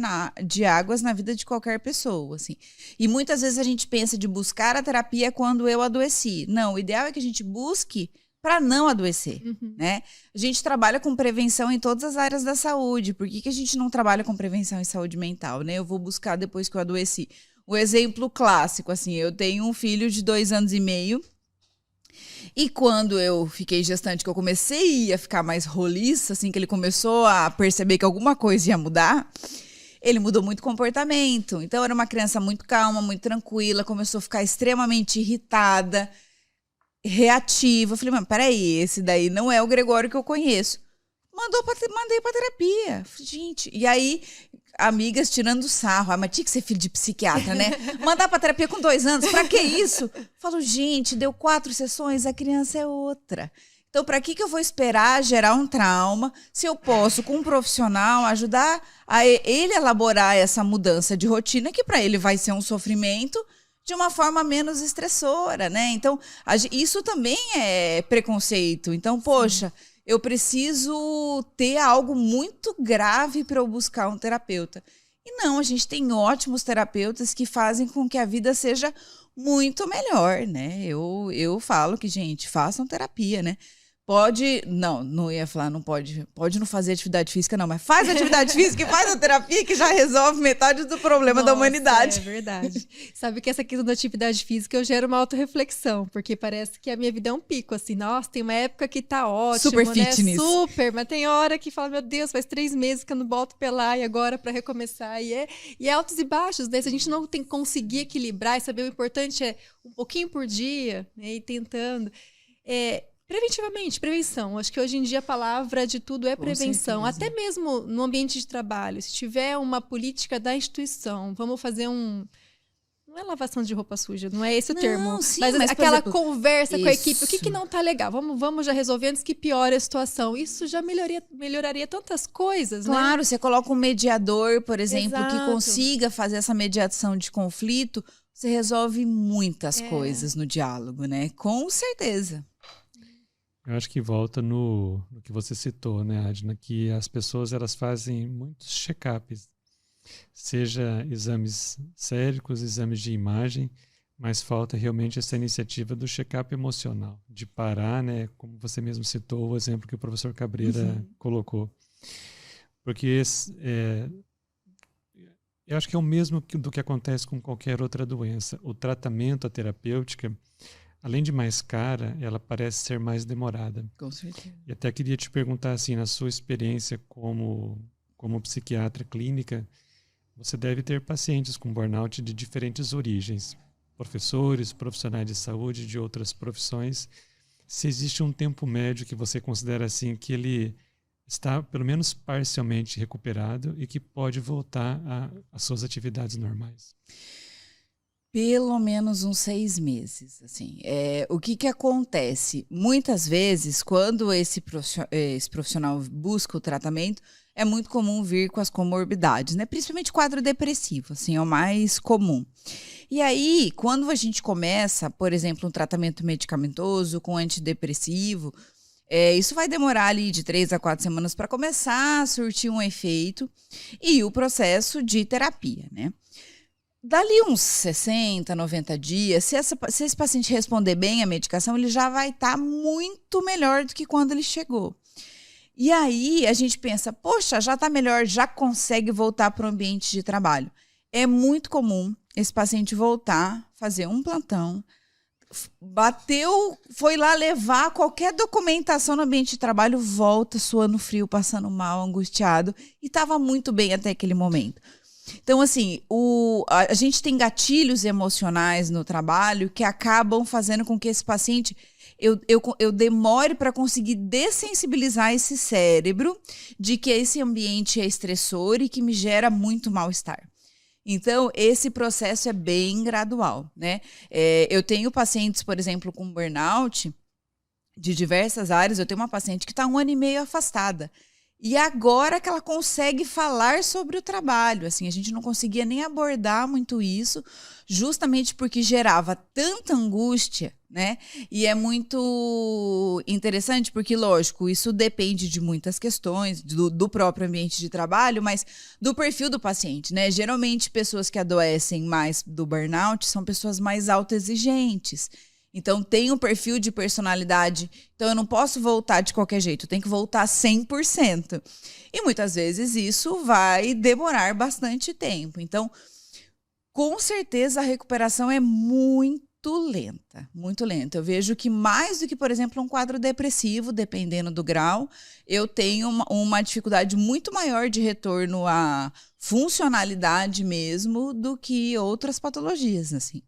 de águas na vida de qualquer pessoa, assim. E muitas vezes a gente pensa de buscar a terapia quando eu adoeci. Não, o ideal é que a gente busque para não adoecer, né? A gente trabalha com prevenção em todas as áreas da saúde. Por que a gente não trabalha com prevenção em saúde mental, né? Eu vou buscar depois que eu adoeci. O exemplo clássico, assim, eu tenho um filho de 2 anos e meio e quando eu fiquei gestante, que eu comecei a ficar mais roliça, assim, que ele começou a perceber que alguma coisa ia mudar, ele mudou muito comportamento. Então, era uma criança muito calma, muito tranquila, começou a ficar extremamente irritada, reativa. Eu falei, mas peraí, esse daí não é o Gregório que eu conheço. Mandei pra terapia. Gente, e aí, amigas tirando sarro. Mas tinha que ser filho de psiquiatra, né? Mandar pra terapia com 2 anos, pra que isso? Falo, gente, deu 4 sessões, a criança é outra. Então, pra que eu vou esperar gerar um trauma se eu posso, com um profissional, ajudar a ele elaborar essa mudança de rotina, que pra ele vai ser um sofrimento, de uma forma menos estressora, né? Então, isso também é preconceito. Então, poxa, eu preciso ter algo muito grave para eu buscar um terapeuta. E não, a gente tem ótimos terapeutas que fazem com que a vida seja muito melhor, né? Eu falo que, gente, façam terapia, né? Não ia falar, não pode não fazer atividade física, não, mas faz atividade física e faz a terapia que já resolve metade do problema da humanidade. É verdade. Sabe que essa questão da atividade física eu gero uma autorreflexão, porque parece que a minha vida é um pico, assim, nossa, tem uma época que tá ótimo, super né? fitness. Super, mas tem hora que fala, meu Deus, faz 3 meses que eu não boto pelar e agora pra recomeçar, e é altos e baixos, né? Se a gente não tem que conseguir equilibrar e saber o importante é um pouquinho por dia, né? E tentando... Preventivamente, prevenção. Acho que hoje em dia a palavra de tudo é prevenção. Até mesmo no ambiente de trabalho. Se tiver uma política da instituição, vamos fazer Não é lavação de roupa suja, não é esse o termo. Sim, mas aquela exemplo, conversa com a equipe. O que não tá legal? Vamos já resolver antes que piore a situação. Isso já melhoraria tantas coisas, claro, né? você coloca um mediador, por exemplo, que Exato. consiga fazer essa mediação de conflito, você resolve muitas coisas no diálogo, né? Com certeza. Eu acho que volta no que você citou, né, Adna, que as pessoas elas fazem muitos check-ups, seja exames séricos, exames de imagem, mas falta realmente essa iniciativa do check-up emocional, de parar, né, como você mesmo citou, o exemplo que o professor Cabreira colocou. Porque eu acho que é o mesmo do que acontece com qualquer outra doença. O tratamento, a terapêutica, além de mais cara, ela parece ser mais demorada. Com certeza. E até queria te perguntar, assim, na sua experiência como psiquiatra clínica, você deve ter pacientes com burnout de diferentes origens, professores, profissionais de saúde, de outras profissões. Se existe um tempo médio que você considera assim que ele está pelo menos parcialmente recuperado e que pode voltar às suas atividades normais? Pelo menos uns 6 meses, assim. O que acontece? Muitas vezes, quando esse profissional busca o tratamento, é muito comum vir com as comorbidades, né? Principalmente quadro depressivo, assim, é o mais comum. E aí, quando a gente começa, por exemplo, um tratamento medicamentoso com antidepressivo, isso vai demorar ali de 3 a 4 semanas para começar a surtir um efeito e o processo de terapia, né? Dali uns 60, 90 dias, se esse paciente responder bem à medicação, ele já vai estar muito melhor do que quando ele chegou. E aí a gente pensa, poxa, já está melhor, já consegue voltar para o ambiente de trabalho. É muito comum esse paciente voltar, fazer um plantão, bateu, foi lá levar qualquer documentação no ambiente de trabalho, volta suando frio, passando mal, angustiado, e estava muito bem até aquele momento. Então, assim, a gente tem gatilhos emocionais no trabalho que acabam fazendo com que esse paciente, eu demore para conseguir dessensibilizar esse cérebro de que esse ambiente é estressor e que me gera muito mal-estar. Então, esse processo é bem gradual, né? Eu tenho pacientes, por exemplo, com burnout de diversas áreas. Eu tenho uma paciente que está 1 ano e meio afastada. E agora que ela consegue falar sobre o trabalho, assim, a gente não conseguia nem abordar muito isso, justamente porque gerava tanta angústia, né? E é muito interessante porque, lógico, isso depende de muitas questões, do próprio ambiente de trabalho, mas do perfil do paciente, né? Geralmente, pessoas que adoecem mais do burnout são pessoas mais autoexigentes. Então, tem um perfil de personalidade. Então, eu não posso voltar de qualquer jeito. Eu tenho que voltar 100%. E, muitas vezes, isso vai demorar bastante tempo. Então, com certeza, a recuperação é muito lenta. Muito lenta. Eu vejo que mais do que, por exemplo, um quadro depressivo, dependendo do grau, eu tenho uma dificuldade muito maior de retorno à funcionalidade mesmo do que outras patologias, assim.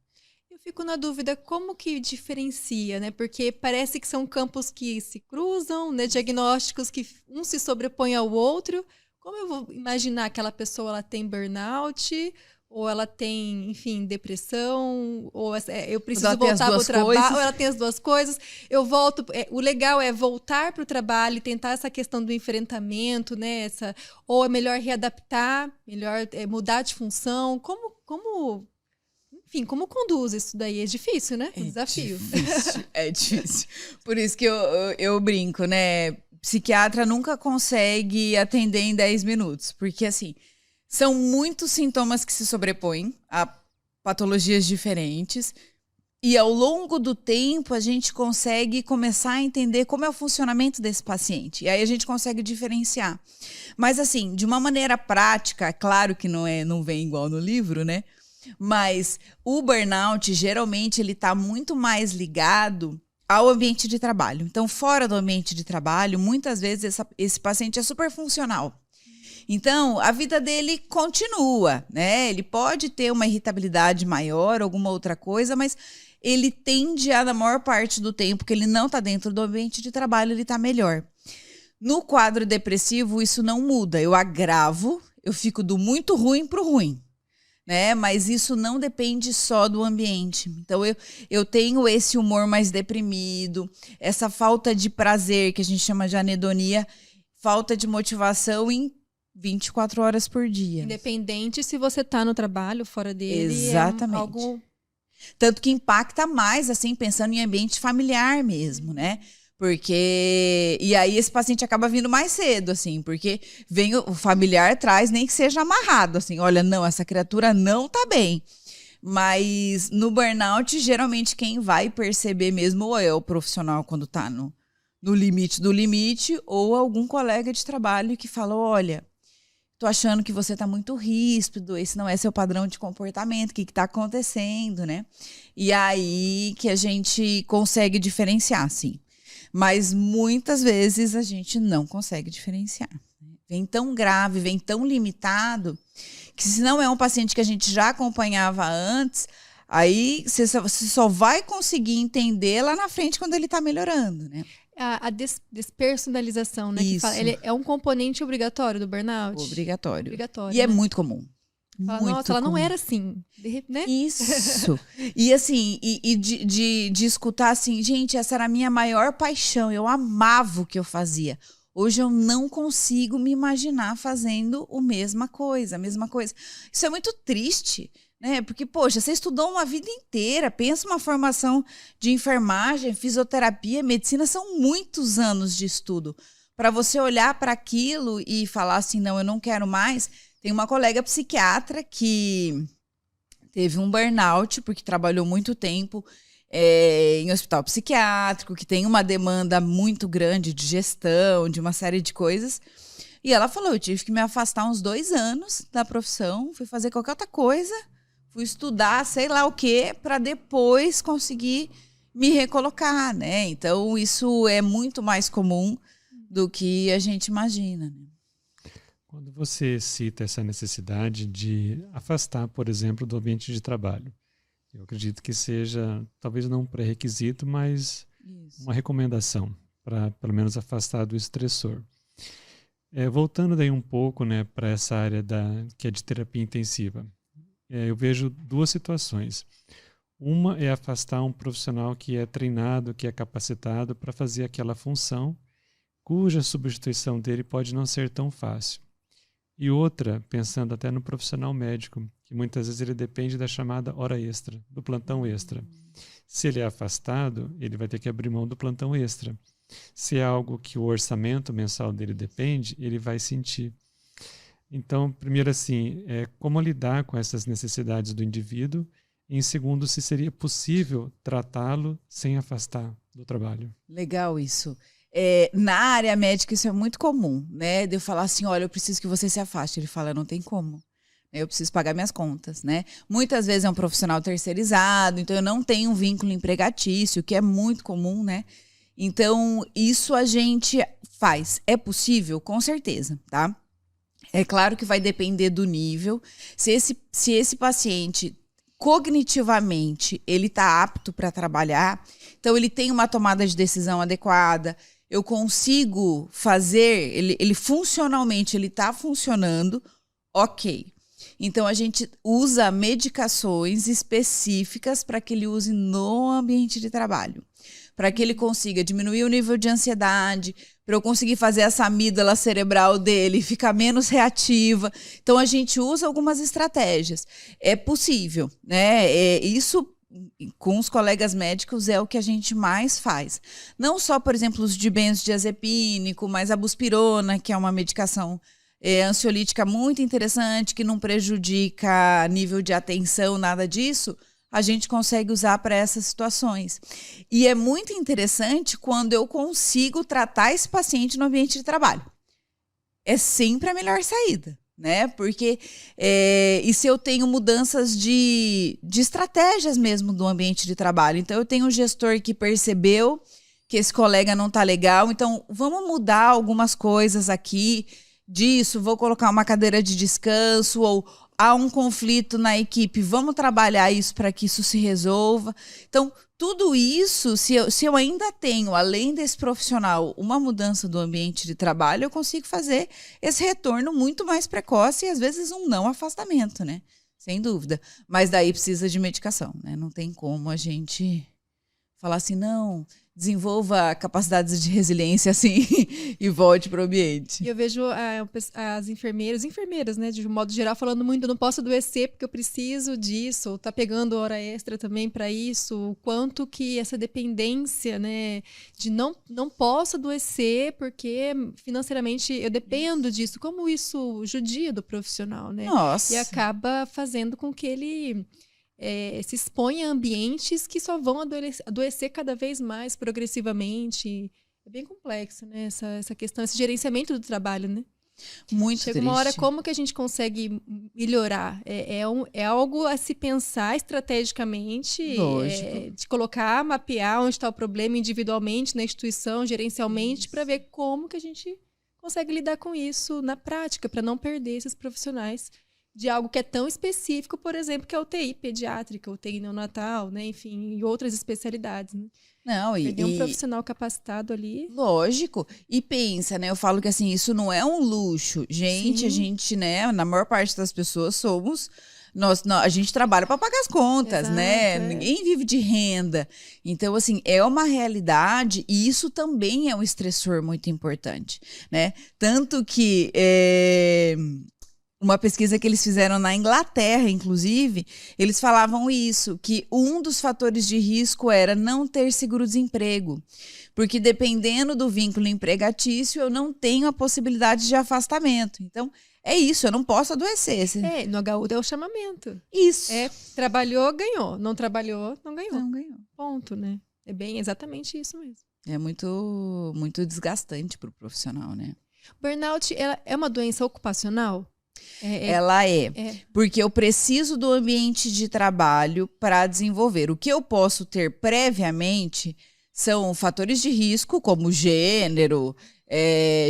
Fico na dúvida como que diferencia, né? Porque parece que são campos que se cruzam, né? Diagnósticos que um se sobrepõe ao outro. Como eu vou imaginar que aquela pessoa ela tem burnout, ou ela tem, enfim, depressão, ou eu preciso voltar para o trabalho, ou ela tem as duas coisas. Eu volto. O legal é voltar para o trabalho e tentar essa questão do enfrentamento, né? Ou é melhor readaptar, melhor mudar de função. Enfim, como conduz isso daí? É difícil, né? Desafio. É difícil. Por isso que eu brinco, né? Psiquiatra nunca consegue atender em 10 minutos. Porque, assim, são muitos sintomas que se sobrepõem a patologias diferentes. E, ao longo do tempo, a gente consegue começar a entender como é o funcionamento desse paciente. E aí a gente consegue diferenciar. Mas, assim, de uma maneira prática, claro que não vem igual no livro, né? Mas o burnout, geralmente, ele está muito mais ligado ao ambiente de trabalho. Então, fora do ambiente de trabalho, muitas vezes esse paciente é super funcional. Então, a vida dele continua, né? Ele pode ter uma irritabilidade maior, alguma outra coisa, mas ele tende a, na maior parte do tempo que ele não está dentro do ambiente de trabalho, ele está melhor. No quadro depressivo, isso não muda. Eu agravo, eu fico do muito ruim para o ruim, né? Mas isso não depende só do ambiente. Então, eu tenho esse humor mais deprimido, essa falta de prazer, que a gente chama de anedonia, falta de motivação em 24 horas por dia. Independente se você está no trabalho, fora dele. Exatamente. É algo... Tanto que impacta mais, assim, pensando em ambiente familiar mesmo, né? Porque... E aí esse paciente acaba vindo mais cedo, assim, porque vem o familiar traz, nem que seja amarrado, assim, olha, não, essa criatura não tá bem. Mas no burnout, geralmente quem vai perceber mesmo ou é o profissional quando tá no limite do limite, ou algum colega de trabalho que fala, olha, tô achando que você tá muito ríspido, esse não é seu padrão de comportamento, o que tá acontecendo, né? E aí que a gente consegue diferenciar, assim. Mas muitas vezes a gente não consegue diferenciar. Vem tão grave, vem tão limitado, que se não é um paciente que a gente já acompanhava antes, aí você só vai conseguir entender lá na frente quando ele está melhorando, né? A despersonalização, né? Isso. Que fala, ele é um componente obrigatório do burnout? Obrigatório. Obrigatório, E é né? muito comum. Fala, Muito nossa, ela não comum. era assim, né? Isso. E assim, de escutar assim, gente, essa era a minha maior paixão, eu amava o que eu fazia. Hoje eu não consigo me imaginar fazendo a mesma coisa. Isso é muito triste, né? Porque, poxa, você estudou uma vida inteira, pensa uma formação de enfermagem, fisioterapia, medicina, são muitos anos de estudo. Para você olhar para aquilo e falar assim, não, eu não quero mais. Tem uma colega psiquiatra que teve um burnout, porque trabalhou muito tempo em hospital psiquiátrico, que tem uma demanda muito grande de gestão, de uma série de coisas. E ela falou, eu tive que me afastar uns 2 anos da profissão, fui fazer qualquer outra coisa, fui estudar sei lá o quê, para depois conseguir me recolocar, né? Então, isso é muito mais comum do que a gente imagina, né? Quando você cita essa necessidade de afastar, por exemplo, do ambiente de trabalho, eu acredito que seja, talvez não um pré-requisito, mas uma recomendação para, pelo menos, afastar do estressor. Voltando daí um pouco, né, para essa área que é de terapia intensiva, eu vejo 2 situações. Uma é afastar um profissional que é treinado, que é capacitado para fazer aquela função, cuja substituição dele pode não ser tão fácil. E outra, pensando até no profissional médico, que muitas vezes ele depende da chamada hora extra, do plantão extra. Se ele é afastado, ele vai ter que abrir mão do plantão extra. Se é algo que o orçamento mensal dele depende, ele vai sentir. Então, primeiro assim, como lidar com essas necessidades do indivíduo? E em segundo, se seria possível tratá-lo sem afastar do trabalho. Legal isso. Na área médica isso é muito comum, né? De eu falar assim, olha, eu preciso que você se afaste. Ele fala, não tem como. Eu preciso pagar minhas contas, né? Muitas vezes é um profissional terceirizado, então eu não tenho um vínculo empregatício, que é muito comum, né? Então, isso a gente faz. É possível? Com certeza, tá? É claro que vai depender do nível. Se esse paciente cognitivamente ele está apto para trabalhar, então ele tem uma tomada de decisão adequada, eu consigo fazer, ele funcionalmente ele está funcionando, ok. Então a gente usa medicações específicas para que ele use no ambiente de trabalho, para que ele consiga diminuir o nível de ansiedade, para eu conseguir fazer essa amígdala cerebral dele ficar menos reativa. Então a gente usa algumas estratégias. É possível, né? Isso com os colegas médicos é o que a gente mais faz. Não só, por exemplo, os de benzodiazepínico, mas a buspirona, que é uma medicação ansiolítica muito interessante, que não prejudica nível de atenção, nada disso, a gente consegue usar para essas situações. E é muito interessante quando eu consigo tratar esse paciente no ambiente de trabalho. É sempre a melhor saída, né? Porque e se eu tenho mudanças de estratégias mesmo do ambiente de trabalho. Então, eu tenho um gestor que percebeu que esse colega não está legal, então vamos mudar algumas coisas aqui, disso, vou colocar uma cadeira de descanso, ou há um conflito na equipe, vamos trabalhar isso para que isso se resolva. Então, tudo isso, se eu ainda tenho, além desse profissional, uma mudança do ambiente de trabalho, eu consigo fazer esse retorno muito mais precoce e, às vezes, um não afastamento, né? Sem dúvida. Mas daí precisa de medicação, né? Não tem como a gente falar assim, não, desenvolva capacidades de resiliência assim e volte para o ambiente. E eu vejo as enfermeiras, né, de um modo geral, falando muito, eu não posso adoecer porque eu preciso disso, ou tá pegando hora extra também para isso, o quanto que essa dependência, né, de não posso adoecer porque financeiramente eu dependo disso, como isso judia do profissional, né? Nossa. E acaba fazendo com que ele se expõe a ambientes que só vão adoecer cada vez mais progressivamente. É bem complexo, né? Essa questão, esse gerenciamento do trabalho, né? Muito Chega triste. uma hora, como que a gente consegue melhorar? É algo a se pensar estrategicamente, de colocar, mapear onde está o problema individualmente, na instituição, gerencialmente, para ver como que a gente consegue lidar com isso na prática, para não perder esses profissionais de algo que é tão específico, por exemplo, que é a UTI pediátrica, UTI neonatal, né? Enfim, e outras especialidades, né? Não, perder um profissional capacitado ali. Lógico. E pensa, né? Eu falo que assim, isso não é um luxo. Gente, a gente, né? Na maior parte das pessoas somos... a gente trabalha para pagar as contas, Exato, né? Ninguém vive de renda. Então, assim, é uma realidade e isso também é um estressor muito importante, né? Tanto que... uma pesquisa que eles fizeram na Inglaterra, inclusive, eles falavam isso, que um dos fatores de risco era não ter seguro-desemprego. Porque dependendo do vínculo empregatício, eu não tenho a possibilidade de afastamento. Então, é isso, eu não posso adoecer. No HU é o chamamento. Isso. Trabalhou, ganhou. Não trabalhou, não ganhou. Não ganhou. Ponto, né? É bem exatamente isso mesmo. É muito, muito desgastante para o profissional, né? Burnout é uma doença ocupacional? Ela é, porque eu preciso do ambiente de trabalho para desenvolver. O que eu posso ter previamente são fatores de risco, como gênero,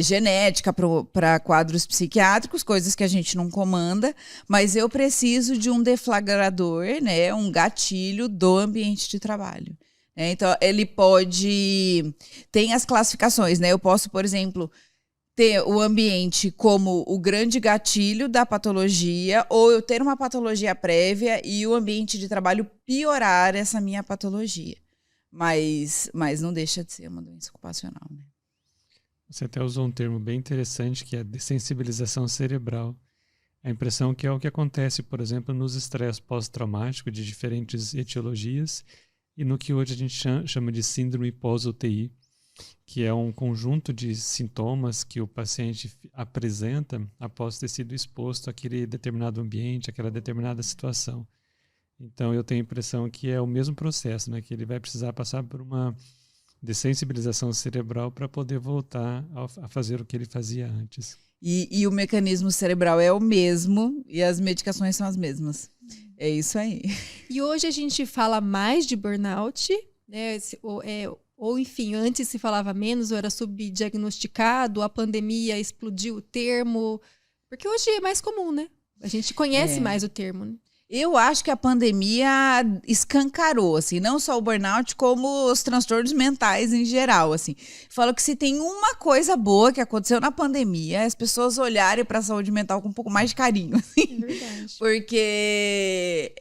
genética para quadros psiquiátricos, coisas que a gente não comanda, mas eu preciso de um deflagrador, né, um gatilho do ambiente de trabalho. Então, ele pode... Tem as classificações, né? Eu posso, por exemplo... ter o ambiente como o grande gatilho da patologia, ou eu ter uma patologia prévia e o ambiente de trabalho piorar essa minha patologia. Mas não deixa de ser uma doença ocupacional, né? Você até usou um termo bem interessante, que é dessensibilização cerebral. A impressão que é o que acontece, por exemplo, nos estresses pós-traumáticos de diferentes etiologias e no que hoje a gente chama de síndrome pós-UTI, que é um conjunto de sintomas que o paciente apresenta após ter sido exposto àquele determinado ambiente, àquela determinada situação. Então, eu tenho a impressão que é o mesmo processo, né? Que ele vai precisar passar por uma dessensibilização cerebral para poder voltar a fazer o que ele fazia antes. E o mecanismo cerebral é o mesmo e as medicações são as mesmas. É isso aí. E hoje a gente fala mais de burnout, né? Ou, enfim, antes se falava menos, ou era subdiagnosticado, a pandemia explodiu o termo. Porque hoje é mais comum, né? A gente conhece mais o termo, né? Eu acho que a pandemia escancarou, assim, não só o burnout, como os transtornos mentais em geral, assim. Falo que se tem uma coisa boa que aconteceu na pandemia, é as pessoas olharem para a saúde mental com um pouco mais de carinho, assim. É verdade. Porque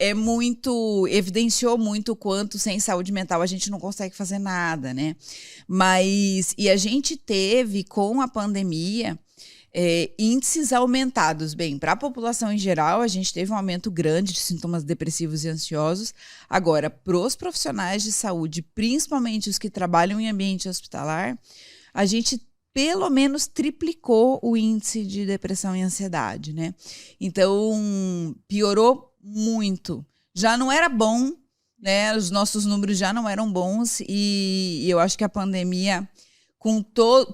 evidenciou muito o quanto sem saúde mental a gente não consegue fazer nada, né? E a gente teve, com a pandemia... índices aumentados. Bem, para a população em geral, a gente teve um aumento grande de sintomas depressivos e ansiosos. Agora, para os profissionais de saúde, principalmente os que trabalham em ambiente hospitalar, a gente pelo menos triplicou o índice de depressão e ansiedade, né? Então, piorou muito. Já não era bom, né? Os nossos números já não eram bons e eu acho que a pandemia... com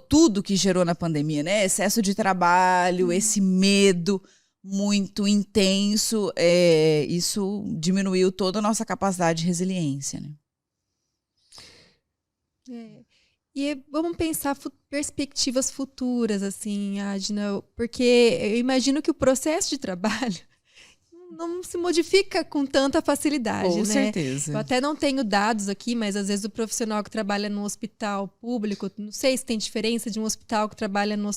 tudo que gerou na pandemia, né? Excesso de trabalho, esse medo muito intenso, isso diminuiu toda a nossa capacidade de resiliência, né? E vamos pensar perspectivas futuras, assim, Adna, porque eu imagino que o processo de trabalho não se modifica com tanta facilidade, Com né? certeza. Eu até não tenho dados aqui, mas às vezes o profissional que trabalha num hospital público, não sei se tem diferença de um hospital que trabalha num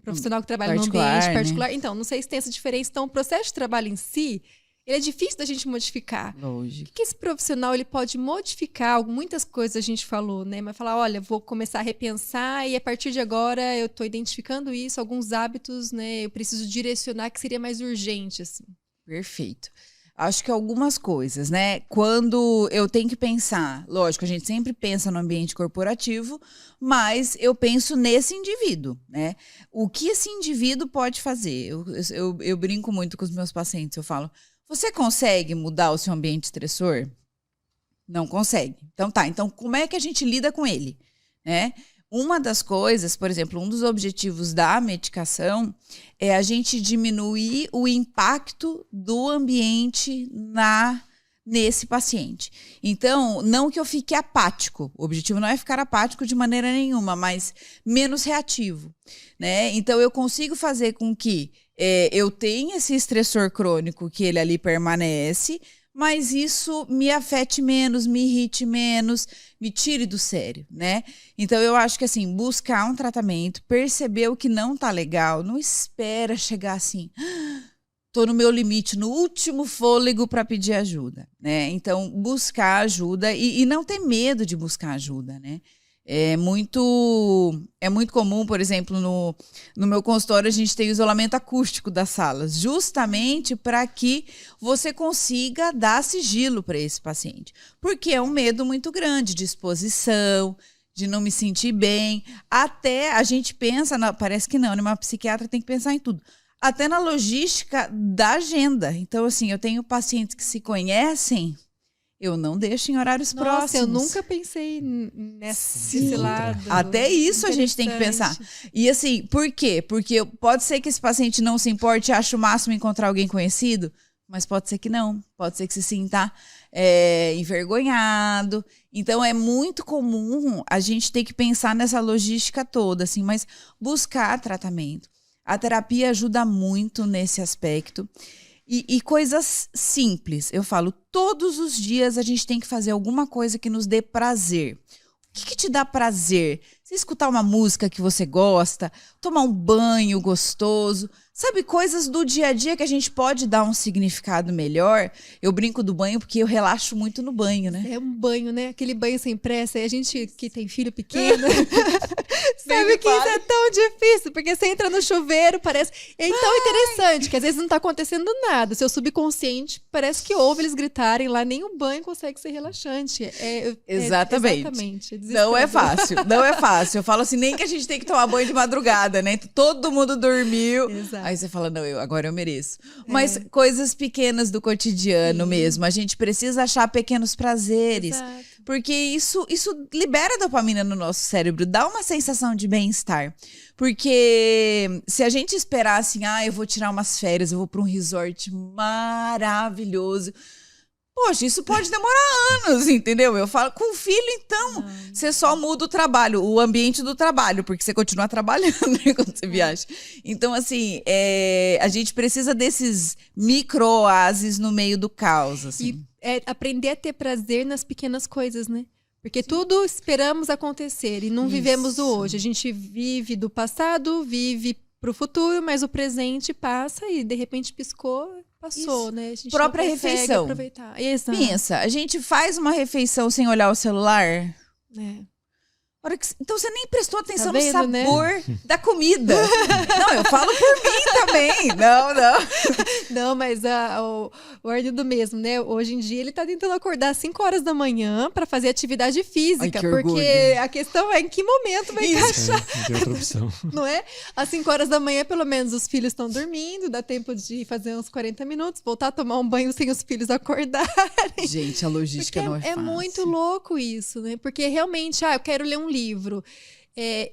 profissional que trabalha num ambiente particular. Né? Então, não sei se tem essa diferença. Então, o processo de trabalho em si, ele é difícil da gente modificar. Lógico. O que esse profissional ele pode modificar? Muitas coisas a gente falou, né? Mas falar, olha, vou começar a repensar e a partir de agora eu estou identificando isso, alguns hábitos, né? Eu preciso direcionar que seria mais urgente, assim. Perfeito. Acho que algumas coisas, né? Quando eu tenho que pensar, lógico, a gente sempre pensa no ambiente corporativo, mas eu penso nesse indivíduo, né? O que esse indivíduo pode fazer? Eu brinco muito com os meus pacientes, eu falo, você consegue mudar o seu ambiente estressor? Não consegue. Então como é que a gente lida com ele, né? Uma das coisas, por exemplo, um dos objetivos da medicação é a gente diminuir o impacto do ambiente nesse paciente. Então, não que eu fique apático, o objetivo não é ficar apático de maneira nenhuma, mas menos reativo, né? Então, eu consigo fazer com que eu tenha esse estressor crônico que ele ali permanece, mas isso me afete menos, me irrite menos, me tire do sério, né? Então, eu acho que, assim, buscar um tratamento, perceber o que não tá legal, não espera chegar assim, tô no meu limite, no último fôlego para pedir ajuda, né? Então, buscar ajuda e não ter medo de buscar ajuda, né? É muito comum, por exemplo, no meu consultório a gente tem o isolamento acústico das salas, justamente para que você consiga dar sigilo para esse paciente. Porque é um medo muito grande de exposição, de não me sentir bem. Até a gente pensa, parece que não, né? Uma psiquiatra tem que pensar em tudo. Até na logística da agenda. Então, assim, eu tenho pacientes que se conhecem, eu não deixo em horários próximos. Eu nunca pensei nesse lado. Até isso a gente tem que pensar. E assim, por quê? Porque pode ser que esse paciente não se importe e ache o máximo encontrar alguém conhecido, mas pode ser que não. Pode ser que se sinta envergonhado. Então, é muito comum a gente ter que pensar nessa logística toda, assim, mas buscar tratamento. A terapia ajuda muito nesse aspecto. E coisas simples. Eu falo, todos os dias a gente tem que fazer alguma coisa que nos dê prazer. O que te dá prazer? Você escutar uma música que você gosta, tomar um banho gostoso, sabe, coisas do dia a dia que a gente pode dar um significado melhor. Eu brinco do banho porque eu relaxo muito no banho, né? É um banho, né? Aquele banho sem pressa. E a gente que tem filho pequeno sabe que isso é tão difícil, porque você entra no chuveiro, parece... É tão interessante que às vezes não tá acontecendo nada. Seu subconsciente parece que ouve eles gritarem lá, nem o banho consegue ser relaxante. Exatamente. Não é fácil, não é fácil. Eu falo assim, nem que a gente tem que tomar banho de madrugada, né? Todo mundo dormiu. Exato. Aí você fala, não, agora eu mereço. Mas coisas pequenas do cotidiano mesmo. A gente precisa achar pequenos prazeres. Exato. Porque isso libera dopamina no nosso cérebro, dá uma sensação de bem-estar. Porque se a gente esperar assim, eu vou tirar umas férias, eu vou para um resort maravilhoso. Poxa, isso pode demorar anos, entendeu? Eu falo, com filho, então, você só muda o trabalho, o ambiente do trabalho, porque você continua trabalhando quando você viaja. Então, assim, a gente precisa desses micro-oásis no meio do caos, assim. E aprender a ter prazer nas pequenas coisas, né? Porque tudo esperamos acontecer e não vivemos o hoje. A gente vive do passado, vive pro futuro, mas o presente passa e, de repente, piscou... Passou, né? A gente própria refeição. Aproveitar. Exato. Pensa, a gente faz uma refeição sem olhar o celular. Então você nem prestou atenção no sabor da comida. Não, eu falo por mim também. Não, mas o Arnildo mesmo, né? Hoje em dia ele tá tentando acordar às 5 horas da manhã para fazer atividade física. Porque a questão é em que momento vai encaixar. Não tem outra opção. Não é? Às 5 horas da manhã, pelo menos, os filhos estão dormindo, dá tempo de fazer uns 40 minutos, voltar a tomar um banho sem os filhos acordarem. Gente, a logística não é fácil. É muito louco isso, né? Porque realmente, eu quero ler um livro.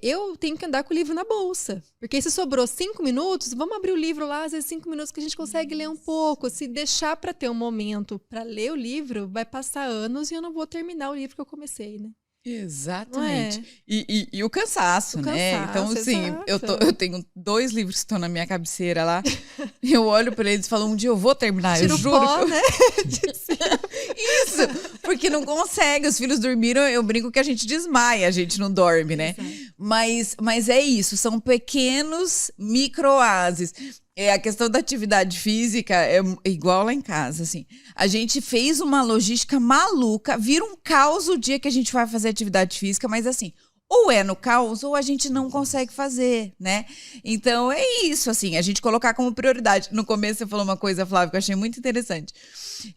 Eu tenho que andar com o livro na bolsa. Porque se sobrou 5 minutos, vamos abrir o livro lá, às vezes 5 minutos que a gente consegue ler um pouco. Se deixar para ter um momento para ler o livro, vai passar anos e eu não vou terminar o livro que eu comecei, né? Exatamente. Não é? E o cansaço, O né? cansaço, Então, assim, exato. eu tenho 2 livros que estão na minha cabeceira lá. Eu olho para eles e falo, um dia eu vou terminar, Tira eu o juro. pó, né? Isso, porque não consegue. Os filhos dormiram, eu brinco que a gente desmaia, a gente não dorme, né? Exato. Mas é isso, são pequenos micro-oásis. A questão da atividade física é igual lá em casa, assim. A gente fez uma logística maluca, vira um caos o dia que a gente vai fazer atividade física, mas assim, ou é no caos ou a gente não consegue fazer, né? Então é isso, assim, a gente colocar como prioridade. No começo você falou uma coisa, Flávio, que eu achei muito interessante.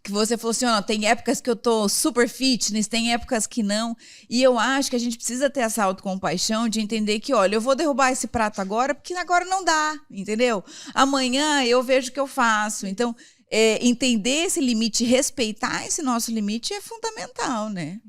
Que você falou assim, ó, tem épocas que eu tô super fitness, tem épocas que não. E eu acho que a gente precisa ter essa autocompaixão de entender que, olha, eu vou derrubar esse prato agora, porque agora não dá, entendeu? Amanhã eu vejo o que eu faço. Então, entender esse limite, respeitar esse nosso limite é fundamental, né?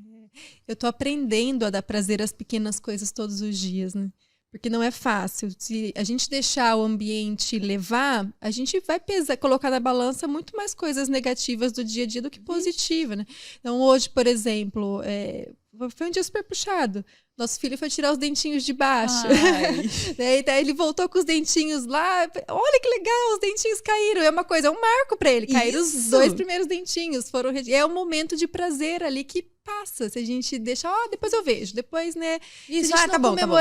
Eu tô aprendendo a dar prazer às pequenas coisas todos os dias, né? Porque não é fácil. Se a gente deixar o ambiente levar, a gente vai colocar na balança muito mais coisas negativas do dia a dia do que positivas, né? Então, hoje, por exemplo, foi um dia super puxado. Nosso filho foi tirar os dentinhos de baixo. Daí ele voltou com os dentinhos lá. Olha que legal, os dentinhos caíram. É uma coisa, é um marco para ele. Caíram os 2 primeiros dentinhos. É um momento de prazer ali que passa. Se a gente deixa, depois eu vejo. Depois, né? Isso, se a gente tá não bom, tá bom.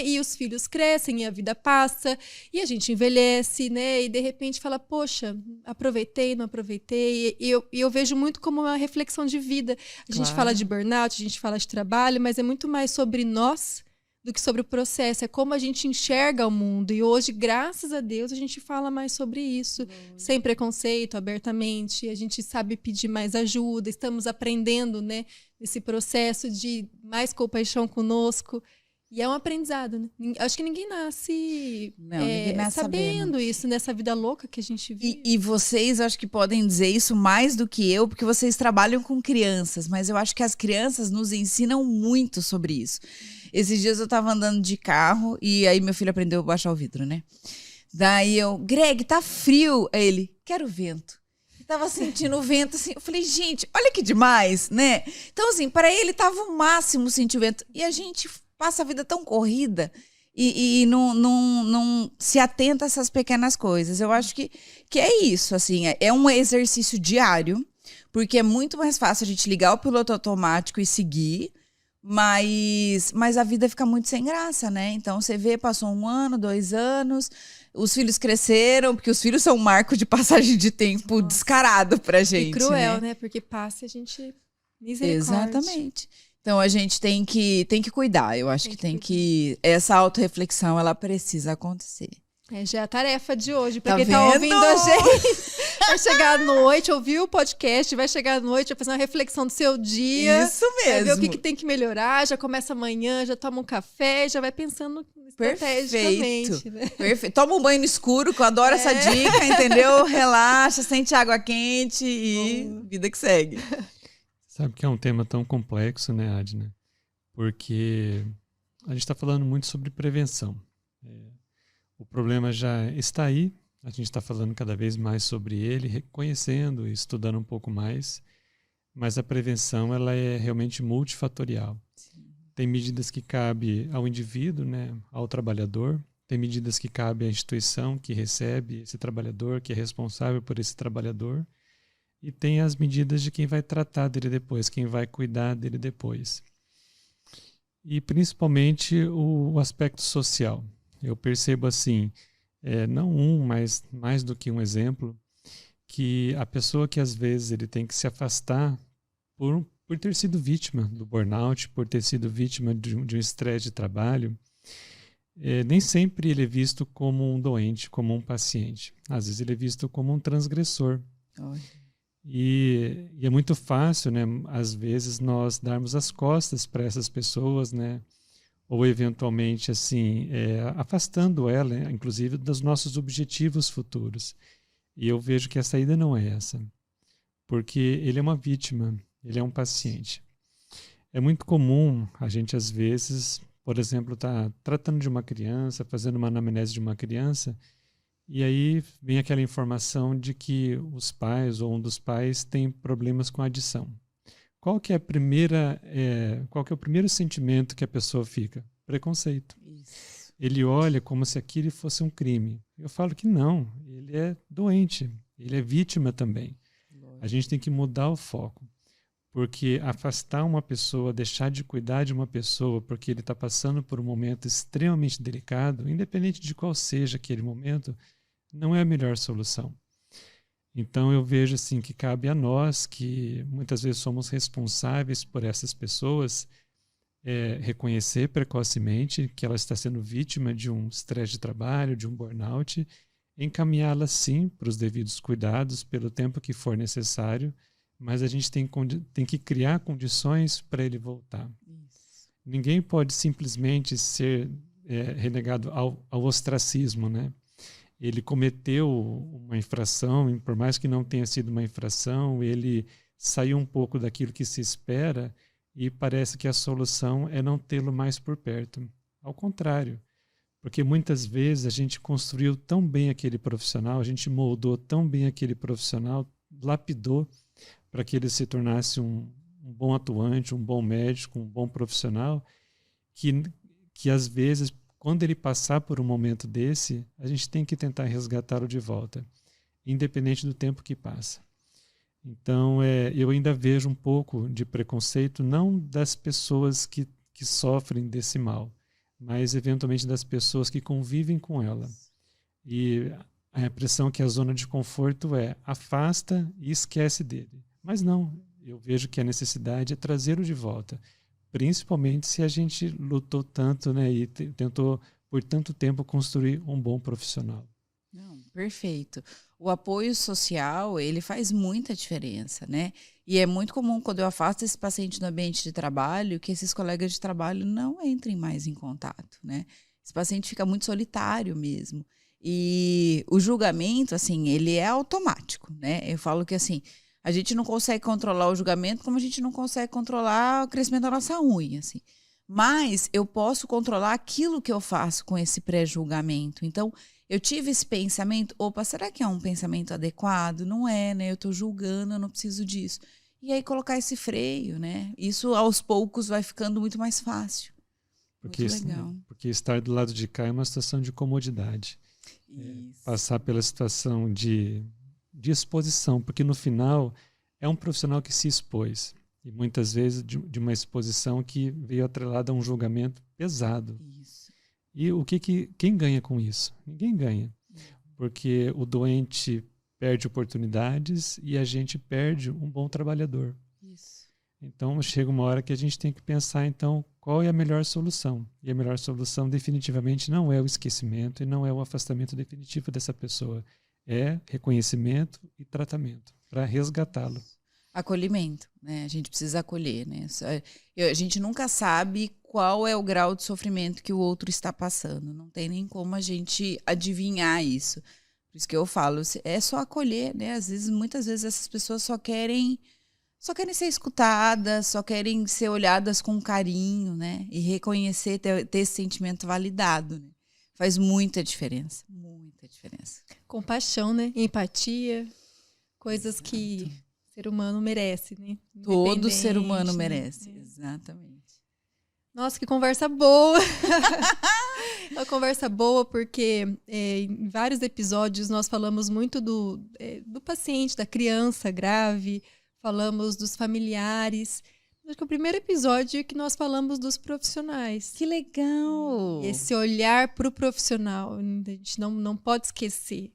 E os filhos crescem, e a vida passa, e a gente envelhece, né? E de repente fala, poxa, aproveitei, não aproveitei. E eu vejo muito como uma reflexão de vida. A gente fala de burnout, a gente fala de trabalho, mas é muito mais sobre nós do que sobre o processo. É como a gente enxerga o mundo. E hoje, graças a Deus, a gente fala mais sobre isso. Sem preconceito, abertamente. A gente sabe pedir mais ajuda. Estamos aprendendo, né? Esse processo de mais compaixão conosco. E é um aprendizado, né? Acho que ninguém nasce, ninguém nasce sabendo isso, nessa vida louca que a gente vive. E vocês, acho que podem dizer isso mais do que eu, porque vocês trabalham com crianças, mas eu acho que as crianças nos ensinam muito sobre isso. Esses dias eu tava andando de carro e aí meu filho aprendeu a baixar o vidro, né? Daí eu, Greg, tá frio. Aí ele, quero vento. Eu tava sentindo o vento, assim, eu falei, gente, olha que demais, né? Então, assim, para ele tava o máximo sentir o vento. E a gente passa a vida tão corrida e não se atenta a essas pequenas coisas. Eu acho que é isso, assim, é um exercício diário, porque é muito mais fácil a gente ligar o piloto automático e seguir, mas a vida fica muito sem graça, né? Então, você vê, passou 1 ano, 2 anos, os filhos cresceram, porque os filhos são um marco de passagem de tempo descarado pra gente, e cruel, né? Porque passa a gente... Misericórdia. Exatamente. Então, a gente tem que cuidar. Eu acho que essa autorreflexão, ela precisa acontecer. Já é a tarefa de hoje. Pra Tá quem tá vendo? ouvindo a gente, vai chegar à noite, ouvir o podcast, vai chegar à noite, vai fazer uma reflexão do seu dia. Isso Vai ver mesmo. o que tem que melhorar, já começa amanhã, já toma um café, já vai pensando estrategicamente. Né? Perfeito. Toma um banho no escuro, que eu adoro essa dica, entendeu? Relaxa, sente água quente e vida que segue. Sabe que é um tema tão complexo, né, Adna? Porque a gente está falando muito sobre prevenção. O problema já está aí, a gente está falando cada vez mais sobre ele, reconhecendo e estudando um pouco mais, mas a prevenção ela é realmente multifatorial. Sim. Tem medidas que cabem ao indivíduo, né, ao trabalhador, tem medidas que cabem à instituição que recebe esse trabalhador, que é responsável por esse trabalhador, e tem as medidas de quem vai tratar dele depois, quem vai cuidar dele depois. E principalmente o aspecto social. Eu percebo assim, não mas mais do que um exemplo, que a pessoa que às vezes ele tem que se afastar por ter sido vítima do burnout, por ter sido vítima de um estresse de trabalho, nem sempre ele é visto como um doente, como um paciente. Às vezes ele é visto como um transgressor. E é muito fácil, né, às vezes, nós darmos as costas para essas pessoas, né, ou eventualmente assim, afastando ela, inclusive, dos nossos objetivos futuros. E eu vejo que a saída não é essa, porque ele é uma vítima, ele é um paciente. É muito comum a gente, às vezes, por exemplo, estar tratando de uma criança, fazendo uma anamnese de uma criança, e aí vem aquela informação de que os pais ou um dos pais tem problemas com adição. qual que é o primeiro sentimento que a pessoa fica? Preconceito. Isso. Ele olha como se aquilo fosse um crime. Eu falo que não, ele é doente, ele é vítima também. A gente tem que mudar o foco, porque afastar uma pessoa, deixar de cuidar de uma pessoa porque ele está passando por um momento extremamente delicado, independente de qual seja aquele momento, não é a melhor solução. Então eu vejo assim que cabe a nós, que muitas vezes somos responsáveis por essas pessoas, reconhecer precocemente que ela está sendo vítima de um estresse de trabalho, de um burnout, encaminhá-la sim para os devidos cuidados pelo tempo que for necessário, mas a gente tem que criar condições para ele voltar. Isso. Ninguém pode simplesmente ser renegado ao ostracismo, né? Ele cometeu uma infração, e por mais que não tenha sido uma infração, ele saiu um pouco daquilo que se espera e parece que a solução é não tê-lo mais por perto. Ao contrário, porque muitas vezes a gente construiu tão bem aquele profissional, a gente moldou tão bem aquele profissional, lapidou para que ele se tornasse um bom atuante, um bom médico, um bom profissional, que às vezes, quando ele passar por um momento desse, a gente tem que tentar resgatá-lo de volta, independente do tempo que passa. Então, eu ainda vejo um pouco de preconceito, não das pessoas que sofrem desse mal, mas eventualmente das pessoas que convivem com ela. E a impressão que a zona de conforto afasta e esquece dele. Mas não, eu vejo que a necessidade é trazê-lo de volta, principalmente se a gente lutou tanto, né, e tentou por tanto tempo construir um bom profissional. Não, perfeito. O apoio social, ele faz muita diferença, né? E é muito comum quando eu afasto esse paciente do ambiente de trabalho, que esses colegas de trabalho não entrem mais em contato, né? Esse paciente fica muito solitário mesmo. E o julgamento, assim, ele é automático, né? Eu falo que, assim, a gente não consegue controlar o julgamento como a gente não consegue controlar o crescimento da nossa unha, assim. Mas eu posso controlar aquilo que eu faço com esse pré-julgamento. Então, eu tive esse pensamento, opa, será que é um pensamento adequado? Não é, né? Eu estou julgando, eu não preciso disso. E aí colocar esse freio, né? Isso aos poucos vai ficando muito mais fácil. Porque, muito legal. Porque estar do lado de cá é uma situação de comodidade. Passar pela situação de exposição, porque no final é um profissional que se expôs. E muitas vezes de uma exposição que veio atrelada a um julgamento pesado. Isso. E quem ganha com isso? Ninguém ganha. Porque o doente perde oportunidades e a gente perde um bom trabalhador. Isso. Então chega uma hora que a gente tem que pensar, então, qual é a melhor solução? E a melhor solução definitivamente não é o esquecimento e não é o afastamento definitivo dessa pessoa. É reconhecimento e tratamento para resgatá-lo. Acolhimento, né? A gente precisa acolher, né? A gente nunca sabe qual é o grau de sofrimento que o outro está passando. Não tem nem como a gente adivinhar isso. Por isso que eu falo, é só acolher, né? Muitas vezes essas pessoas só querem ser escutadas, só querem ser olhadas com carinho, né? E reconhecer, ter esse sentimento validado, né? Faz muita diferença, muita diferença. Compaixão, né? Empatia, coisas que o ser humano merece, né? Todo ser humano merece, né? Exatamente. Nossa, que conversa boa! Uma conversa boa porque em vários episódios nós falamos muito do paciente, da criança grave, falamos dos familiares. Acho que o primeiro episódio é que nós falamos dos profissionais. Que legal! Esse olhar para o profissional, a gente não pode esquecer.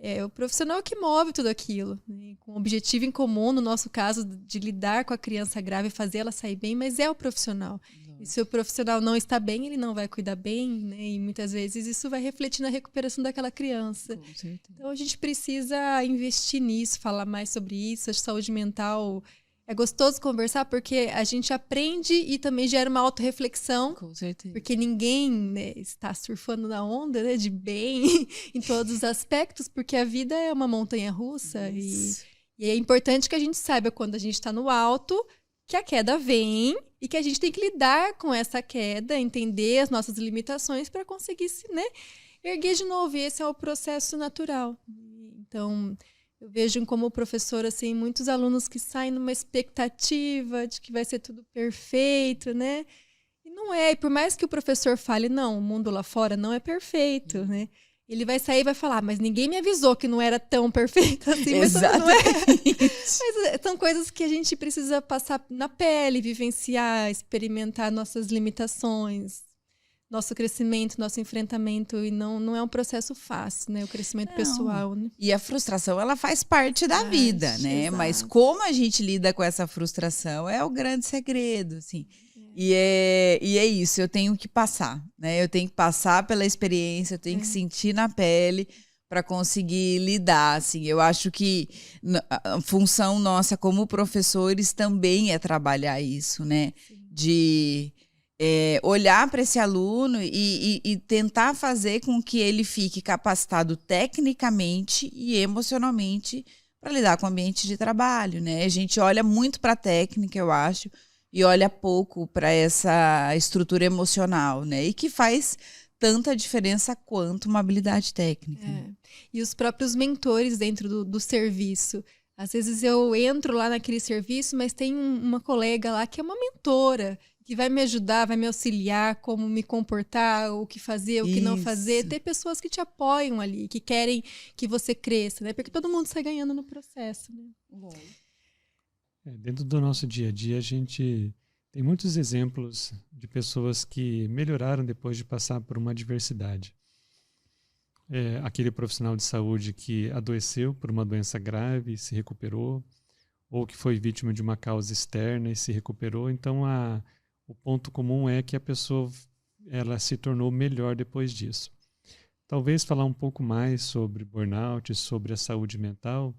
É o profissional que move tudo aquilo, né? Com um objetivo em comum, no nosso caso, de lidar com a criança grave e fazer ela sair bem, mas é o profissional. E se o profissional não está bem, ele não vai cuidar bem, né? E muitas vezes isso vai refletir na recuperação daquela criança. Com certeza. Então a gente precisa investir nisso, falar mais sobre isso. A saúde mental é gostoso conversar porque a gente aprende e também gera uma autorreflexão. Com certeza. Porque ninguém, né, está surfando na onda, né, de bem em todos os aspectos, porque a vida é uma montanha-russa. E é importante que a gente saiba quando a gente está no alto que a queda vem e que a gente tem que lidar com essa queda, entender as nossas limitações para conseguir se, né, erguer de novo. E esse é o processo natural. Então, Eu vejo como professora, assim, muitos alunos que saem numa expectativa de que vai ser tudo perfeito, né? E não é. E por mais que o professor fale, não, o mundo lá fora não é perfeito, né? Ele vai sair e vai falar, mas ninguém me avisou que não era tão perfeito assim. Mas não é. Mas são coisas que a gente precisa passar na pele, vivenciar, experimentar nossas limitações, nosso crescimento, nosso enfrentamento. E não é um processo fácil, né? O crescimento pessoal. Né? E a frustração, ela faz parte da vida, né? Exato. Mas como a gente lida com essa frustração é o grande segredo, assim. E é isso, eu tenho que passar, né? Eu tenho que passar pela experiência, eu tenho que sentir na pele para conseguir lidar, assim. Eu acho que a função nossa como professores também é trabalhar isso, né? De olhar para esse aluno e tentar fazer com que ele fique capacitado tecnicamente e emocionalmente para lidar com o ambiente de trabalho, né? A gente olha muito para a técnica, eu acho, e olha pouco para essa estrutura emocional, né? E que faz tanta diferença quanto uma habilidade técnica. E os próprios mentores dentro do serviço. Às vezes eu entro lá naquele serviço, mas tem uma colega lá que é uma mentora, que vai me ajudar, vai me auxiliar, como me comportar, o que fazer, o que não fazer. Ter pessoas que te apoiam ali, que querem que você cresça, né? Porque todo mundo sai ganhando no processo, né? Dentro do nosso dia a dia, a gente tem muitos exemplos de pessoas que melhoraram depois de passar por uma adversidade. Aquele profissional de saúde que adoeceu por uma doença grave e se recuperou, ou que foi vítima de uma causa externa e se recuperou. Então, o ponto comum é que a pessoa ela se tornou melhor depois disso. Talvez falar um pouco mais sobre burnout, sobre a saúde mental,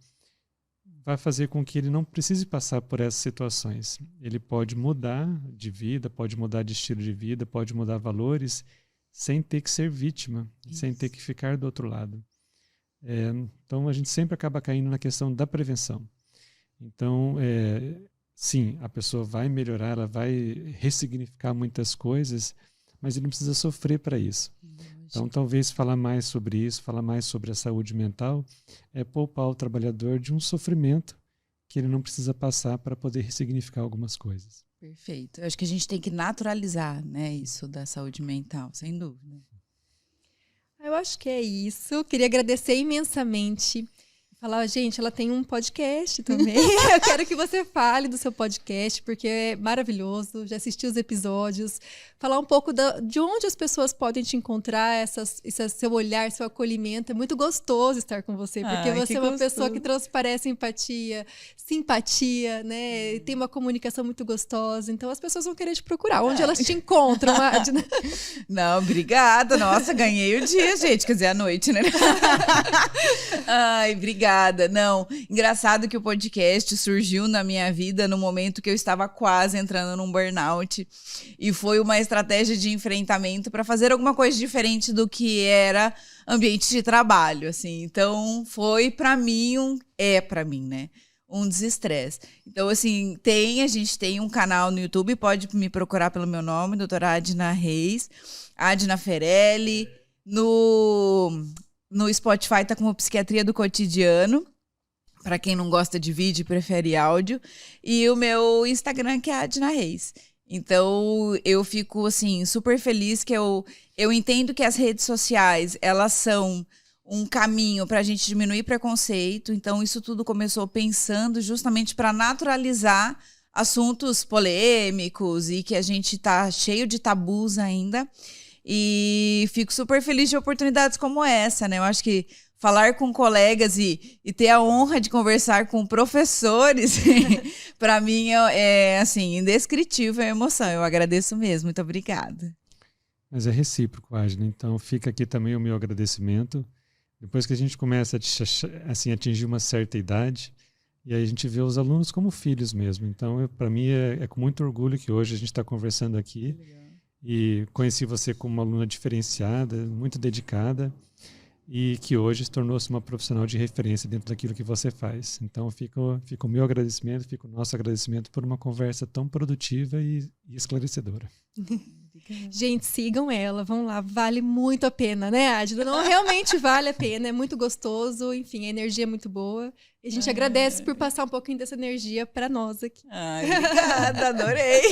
vai fazer com que ele não precise passar por essas situações. Ele pode mudar de vida, pode mudar de estilo de vida, pode mudar valores, sem ter que ser vítima, sem ter que ficar do outro lado. Então, a gente sempre acaba caindo na questão da prevenção. Então, sim, a pessoa vai melhorar, ela vai ressignificar muitas coisas, mas ele não precisa sofrer para isso. Então, talvez falar mais sobre isso, falar mais sobre a saúde mental, é poupar o trabalhador de um sofrimento que ele não precisa passar para poder ressignificar algumas coisas. Perfeito. Eu acho que a gente tem que naturalizar, né, isso da saúde mental, sem dúvida. Eu acho que é isso. Queria agradecer imensamente. Falar, gente, ela tem um podcast também. Eu quero que você fale do seu podcast, porque é maravilhoso. Já assisti os episódios. Falar um pouco de onde as pessoas podem te encontrar, esse seu olhar, seu acolhimento. É muito gostoso estar com você, porque você é uma pessoa que transparece empatia, simpatia, né? E tem uma comunicação muito gostosa. Então, as pessoas vão querer te procurar. Onde elas te encontram, Adna? Não, obrigada. Nossa, ganhei o dia, gente. Quer dizer, a noite, né? Ai, obrigada. Não, engraçado que o podcast surgiu na minha vida no momento que eu estava quase entrando num burnout e foi uma estratégia de enfrentamento para fazer alguma coisa diferente do que era ambiente de trabalho, assim. Então, foi para mim para mim, né? Um desestresse. Então, assim, a gente tem um canal no YouTube, pode me procurar pelo meu nome, doutora Adna Reis, Adna Ferelli, no Spotify tá como Psiquiatria do Cotidiano, para quem não gosta de vídeo e prefere áudio. E o meu Instagram, que é Adna Reis. Então, eu fico, assim, super feliz que eu entendo que as redes sociais, elas são um caminho para a gente diminuir preconceito. Então, isso tudo começou pensando justamente para naturalizar assuntos polêmicos e que a gente tá cheio de tabus ainda. E fico super feliz de oportunidades como essa, né? Eu acho que falar com colegas e ter a honra de conversar com professores, para mim é assim, indescritível a emoção. Eu agradeço mesmo. Muito obrigada. Mas é recíproco, Adna. Então fica aqui também o meu agradecimento. Depois que a gente começa a assim, atingir uma certa idade, e aí a gente vê os alunos como filhos mesmo. Então, para mim, é com muito orgulho que hoje a gente está conversando aqui. E conheci você como uma aluna diferenciada, muito dedicada, e que hoje tornou-se uma profissional de referência dentro daquilo que você faz. Então, fica o meu agradecimento, fica o nosso agradecimento por uma conversa tão produtiva e esclarecedora. Gente, sigam ela, vão lá, vale muito a pena, né, Adila? Não, realmente vale a pena, é muito gostoso, enfim, a energia é muito boa. E a gente agradece por passar um pouquinho dessa energia para nós aqui. Ai, obrigada, adorei.